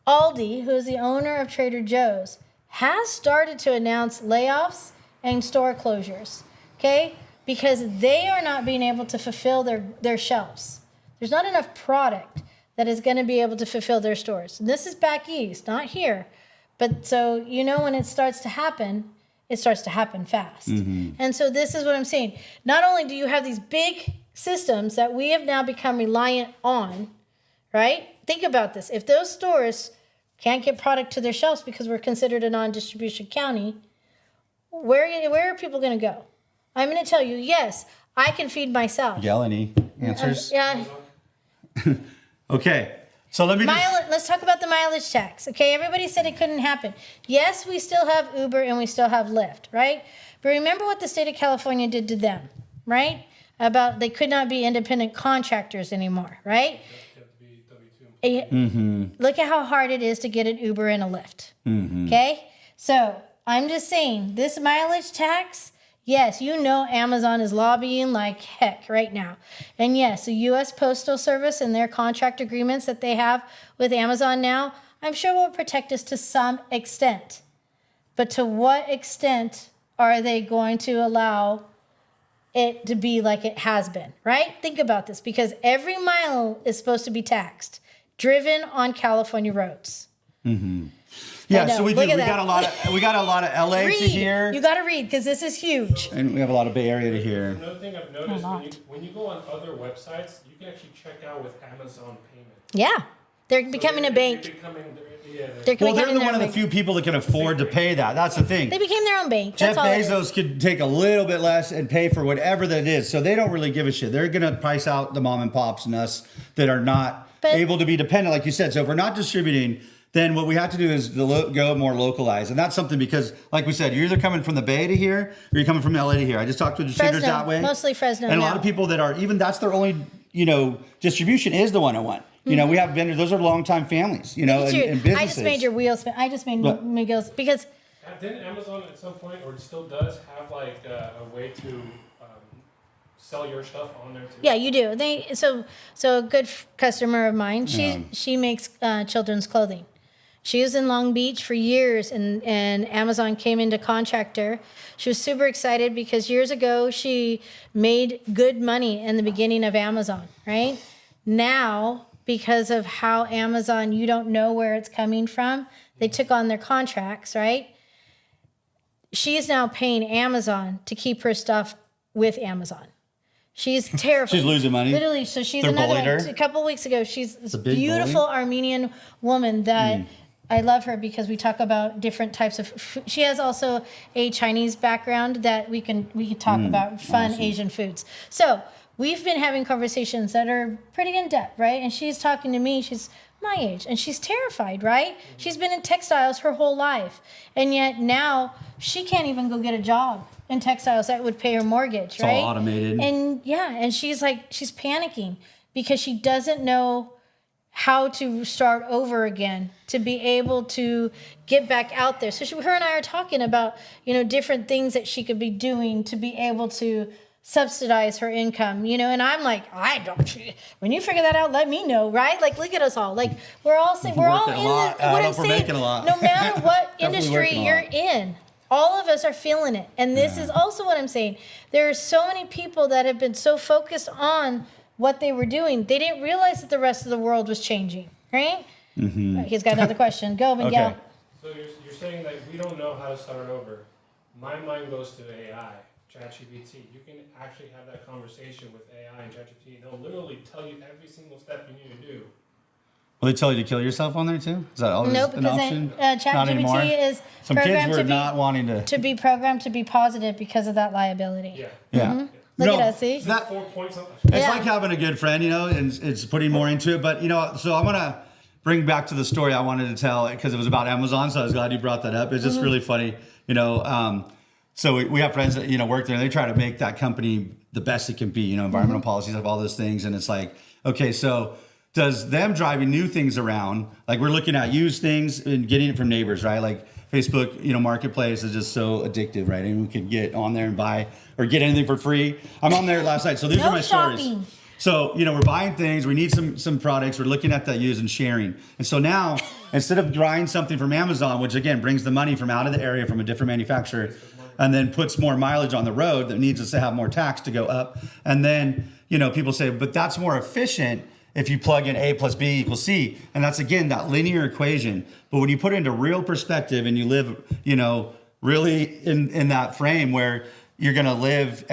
Aldi, who is the owner of Trader Joe's, has started to announce layoffs and store closures, okay? Because they are not being able to fulfill their shelves. There's not enough product that is going to be able to fulfill their stores. And this is back east, not here. But so, when it starts to happen fast. And so this is what I'm saying. Not only do you have these big systems that we have now become reliant on, right? Think about this. If those stores can't get product to their shelves because we're considered a non-distribution county, where are people going to go? I'm going to tell you, yes, I can feed myself. Yell any answers? Yeah. Okay. So let me Let's talk about the mileage tax. Okay, everybody said it couldn't happen. Yes, we still have Uber and we still have Lyft, right? But remember what the state of California did to them, right? About they could not be independent contractors anymore, right? Look at how hard it is to get an Uber and a Lyft. Okay? So I'm just saying, this mileage tax, yes, you know Amazon is lobbying like heck right now. And yes, the U.S. Postal Service and their contract agreements that they have with Amazon now, I'm sure will protect us to some extent. But to what extent are they going to allow it to be like it has been, right? Think about this, because every mile is supposed to be taxed, driven on California roads. Yeah, so we got a lot of LA read. to hear. You got to read, because this is huge. And we have a lot of Bay Area to hear. Another thing I've noticed, when you go on other websites, you can actually check out with Amazon Payment. Yeah, they're becoming a bank. They're one of the few people that can afford to pay that. That's the thing. They became their own bank. Jeff That's all Bezos could take a little bit less and pay for whatever that is. So they don't really give a shit. They're going to price out the mom and pops and us that are not able to be dependent, like you said. So if we're not distributing, then what we have to do is go more localized. And that's something because, like we said, you're either coming from the Bay to here or you're coming from LA to here. I just talked to distributors that way. Mostly Fresno. And a lot of people that are, even that's their only, distribution is the 101. We have vendors, those are longtime families, and businesses. I just made your wheels spin. I just made my wheels because. Didn't Amazon at some point, or still does, have like a way to sell your stuff on there too? Yeah, you do. So a good customer of mine. She makes children's clothing. She was in Long Beach for years, and Amazon came in to contract her. She was super excited because years ago she made good money in the beginning of Amazon, right? Now, because of how Amazon, you don't know where it's coming from, they took on their contracts, right? She's now paying Amazon to keep her stuff with Amazon. She's terrified. She's losing money. Literally, so she's another one. A couple weeks ago, she's this beautiful Armenian woman that I love her because we talk about different types of food. She has also a Chinese background that we can talk about fun Asian foods. So we've been having conversations that are pretty in depth, right? And she's talking to me. She's my age, and she's terrified, right? She's been in textiles her whole life, and yet now she can't even go get a job in textiles that would pay her mortgage, right? It's all automated. And she's panicking because she doesn't know how to start over again to be able to get back out there. So her and I are talking about, different things that she could be doing to be able to subsidize her income, and I'm like, when you figure that out, let me know, right? Like, look at us all. Like, we're all in what I'm saying, no matter what industry you're in, all of us are feeling it. And this is also what I'm saying. There are so many people that have been so focused on what they were doing, they didn't realize that the rest of the world was changing, right? He's got another question. Go, Miguel. Okay. So you're saying that we don't know how to start over. My mind goes to AI. ChatGPT. You can actually have that conversation with AI and ChatGPT. They'll literally tell you every single step you need to do. Will they tell you to kill yourself on there too? Is that always an option? ChatGPT is some kids were not wanting to be programmed to be positive because of that liability. Yeah. Look at us, see? It's 4 points. It's like having a good friend, and it's putting more into it. But so I'm gonna bring back to the story I wanted to tell because it was about Amazon. So I was glad you brought that up. It's just really funny, So we have friends that, work there, and they try to make that company the best it can be, environmental policies of all those things. And it's like, okay, so does them driving new things around, like we're looking at used things and getting it from neighbors, right? Like Facebook, Marketplace is just so addictive, right? Anyone can get on there and buy or get anything for free. I'm on there last night. So these are my stories. So, we're buying things, we need some products, we're looking at that use and sharing. And so now, instead of buying something from Amazon, which again brings the money from out of the area from a different manufacturer, and then puts more mileage on the road that needs us to have more tax to go up. And then, people say, but that's more efficient if you plug in A plus B equals C. And that's, again, that linear equation. But when you put it into real perspective and you live, really in that frame where you're going to live,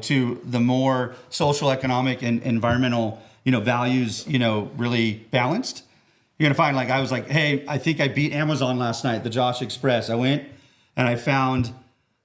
to the more social, economic, and environmental, values, really balanced, you're going to find, I was like, hey, I think I beat Amazon last night, the Josh Express. I went and I found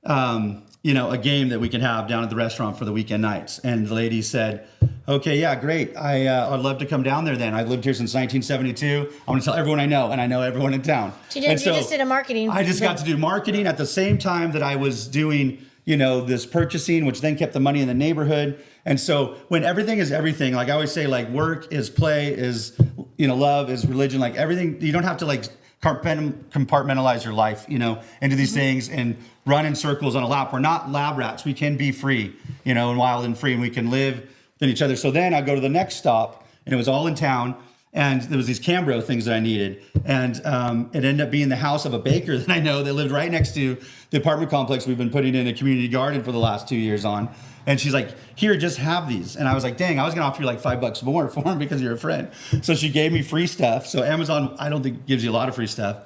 a game that we can have down at the restaurant for the weekend nights. And the lady said, Okay, yeah, great. I'd love to come down there then. I've lived here since 1972. I want to tell everyone I know, and I know everyone in town. So you just did a marketing. I just got to do marketing at the same time that I was doing, this purchasing, which then kept the money in the neighborhood. And so when everything is everything, like I always say, like work is play, is, love is religion, like everything, you don't have to like compartmentalize your life, into these things and run in circles on a lap. We're not lab rats. We can be free, and wild and free, and we can live within each other. So then I go to the next stop, and it was all in town. And there was these Cambro things that I needed. And it ended up being the house of a baker that I know that lived right next to the apartment complex we've been putting in a community garden for the last 2 years on. And she's like, here, just have these. And I was like, dang, I was going to offer you like $5 more for them because you're a friend. So she gave me free stuff. So Amazon, I don't think gives you a lot of free stuff.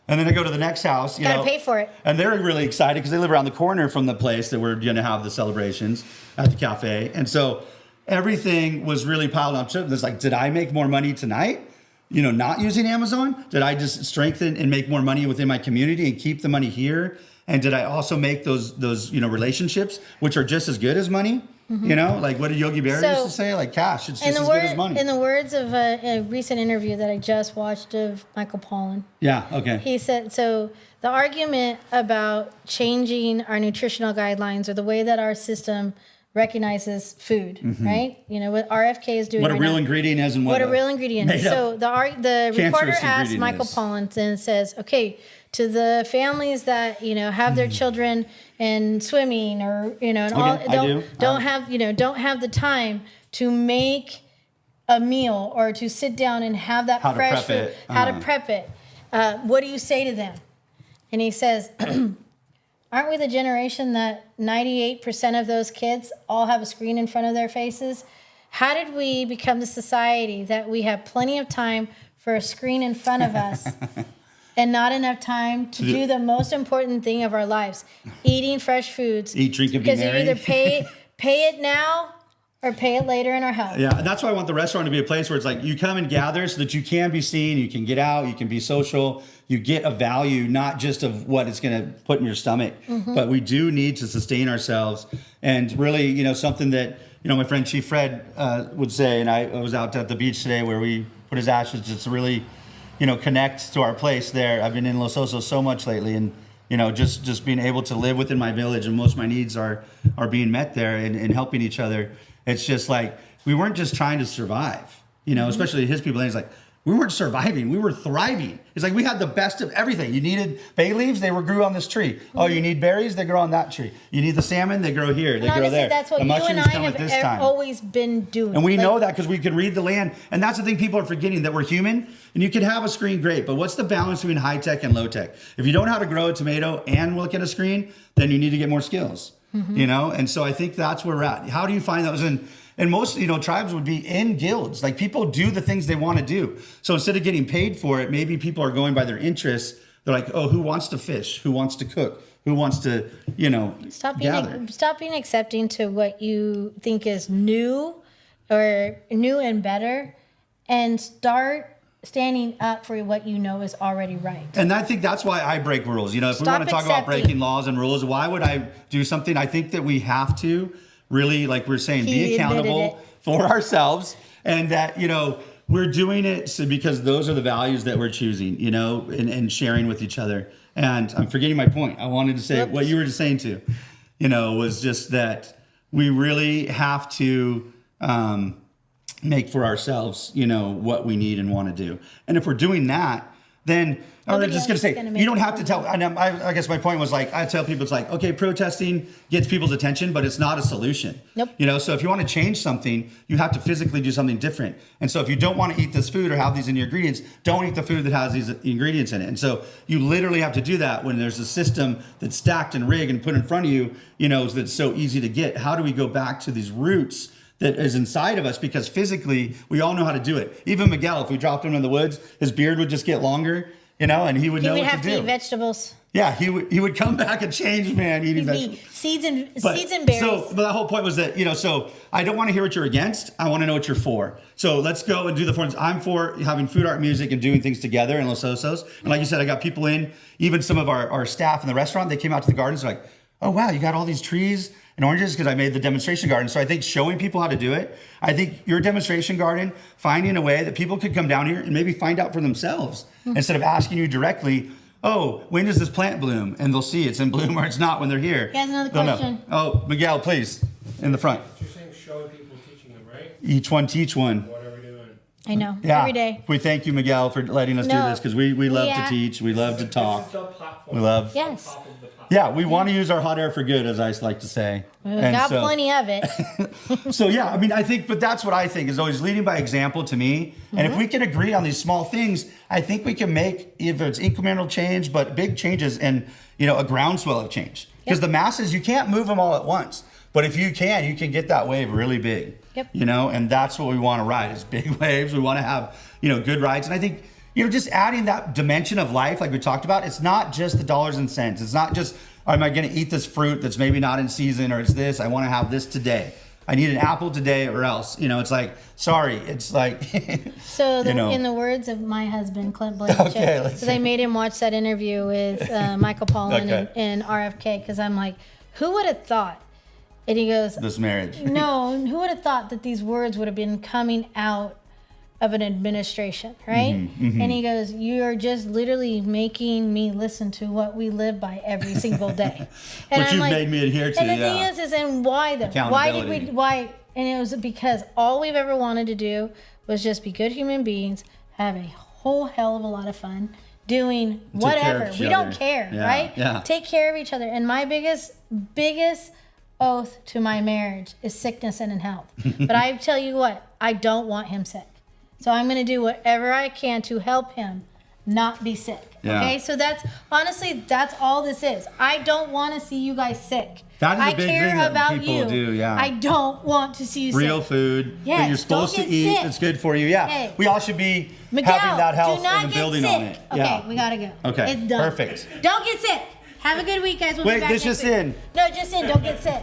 And then I go to the next house. Gotta pay for it. And they're really excited because they live around the corner from the place that we're going to have the celebrations at the cafe. And so everything was really piled up. So it's like, did I make more money tonight? Not using Amazon? Did I just strengthen and make more money within my community and keep the money here? And did I also make those relationships, which are just as good as money? Like what did Yogi Berra used to say? Like cash, it's just as good as money. In the words of a recent interview that I just watched of Michael Pollan. Yeah, okay. He said, so the argument about changing our nutritional guidelines or the way that our system recognizes food, right? What RFK is doing. What a right real now. ingredient is and what a real ingredient. So the reporter asked Michael Pollan and says, okay, to the families that have their children in swimming or don't have the time to make a meal or to sit down and have that fresh food, how to prep it. What do you say to them? And he says, aren't we the generation that 98% of those kids all have a screen in front of their faces? How did we become the society that we have plenty of time for a screen in front of us and not enough time to do the most important thing of our lives, eating fresh foods? Eat, drink, and be merry. Because you either pay it now or pay it later in our health. Yeah, and that's why I want the restaurant to be a place where it's like you come and gather so that you can be seen, you can get out, you can be social, you get a value, not just of what it's going to put in your stomach, but we do need to sustain ourselves. And really, something that, my friend Chief Fred would say, and I was out at the beach today where we put his ashes just to really, connect to our place there. I've been in Los Osos so much lately, and just being able to live within my village and most of my needs are being met there and helping each other. It's just like, we weren't just trying to survive, especially his people. And he's like, we weren't surviving, we were thriving. It's like we had the best of everything. You needed bay leaves, grew on this tree. Oh, you need berries, they grow on that tree. You need the salmon, they grow here, they grow there. That's what the you and I have always been doing. And we know that because we can read the land. And that's the thing people are forgetting, that we're human. And you can have a screen, great, but what's the balance between high tech and low tech? If you don't know how to grow a tomato and look at a screen, then you need to get more skills. And so I think that's where we're at. How do you find those? And most, tribes would be in guilds. Like people do the things they want to do. So instead of getting paid for it, maybe people are going by their interests. They're like, oh, who wants to fish? Who wants to cook? Who wants to, gather? Stop being accepting to what you think is new and better, and start standing up for what you know is already right. And I think that's why I break rules. If we want to talk about breaking laws and rules, why would I do something? I think that we have to really, like we're saying, be accountable for ourselves, and that, we're doing it because those are the values that we're choosing, and sharing with each other. And I'm forgetting my point. I wanted to say what you were just saying too, was just that we really have to make for ourselves, what we need and want to do. And if we're doing that, then I'm just going to say, you don't have to tell. And I guess my point was like, I tell people, it's like, okay, protesting gets people's attention, but it's not a solution. Nope. So if you want to change something, you have to physically do something different. And so if you don't want to eat this food or have these in your ingredients, don't eat the food that has these ingredients in it. And so you literally have to do that when there's a system that's stacked and rigged and put in front of you, that's so easy to get. How do we go back to these roots that is inside of us? Because physically, we all know how to do it. Even Miguel, if we dropped him in the woods, his beard would just get longer, and he would know what to do. He would have to eat vegetables. Yeah, he would come back a changed man eating vegetables. Seeds and berries. But the whole point was that, so I don't want to hear what you're against. I want to know what you're for. So let's go and do the forms. I'm for having food, art, music, and doing things together in Los Osos. And like you said, I got people in, even some of our staff in the restaurant, they came out to the gardens, like, oh, wow, you got all these trees and oranges because I made the demonstration garden. So I think showing people how to do it, I think your demonstration garden, finding a way that people could come down here and maybe find out for themselves instead of asking you directly, oh, when does this plant bloom? And they'll see it's in bloom or it's not when they're here. You guys, another They'll know. question. Oh, Miguel, please, in the front. You're saying showing people, teaching them, right? Each one teach one. What are we doing? I know. Yeah. Every day. We thank you, Miguel, for letting us do No. this because we love Yeah. to teach. We love to talk. This is the platform. We love. Yes. Top of the platform. Yeah, we want to use our hot air for good, as I like to say. We've And got so- plenty of it. So yeah, I mean, I think, but that's what I think is always leading by example to me. And if we can agree on these small things, I think we can make, if it's incremental change, but big changes and, a groundswell of change. Because the masses, you can't move them all at once. But if you can get that wave really big. Yep. And that's what we want to ride is big waves. We want to have, good rides. And I think, just adding that dimension of life, like we talked about, it's not just the dollars and cents. It's not just, am I going to eat this fruit that's maybe not in season, or it's this, I want to have this today. I need an apple today or else. It's like, sorry, it's like. So in the words of my husband, Clint Blanchett, Okay, let's because I made him watch that interview with Michael Pollan Okay. and RFK, because I'm like, who would have thought? And he goes, This marriage. no, who would have thought that these words would have been coming out of an administration, right? And he goes, you are just literally making me listen to what we live by every single day. And Which you've made me adhere to, And the yeah. thing is, and why though? Why did Accountability. and it was because all we've ever wanted to do was just be good human beings, have a whole hell of a lot of fun, doing Take care whatever. of each We don't other. care, Yeah, right? yeah. Take care of each other. And my biggest oath to my marriage is sickness and in health. But I tell you what, I don't want him sick. So I'm going to do whatever I can to help him not be sick. Yeah. Okay? So that's all this is. I don't want to see you guys sick. That is a I big care thing that about people you. do, yeah. I don't want to see you Real sick. food that Yes, you're supposed to don't get eat sick. that's good for you. Yeah. Hey. We all should be Miguel, having that health do not and get building sick. on it. Okay, Yeah. we gotta go. Okay, It's done. perfect. Don't get sick. Have a good week, guys. We'll Wait, be back this next just week. in. No, just in. Don't get sick.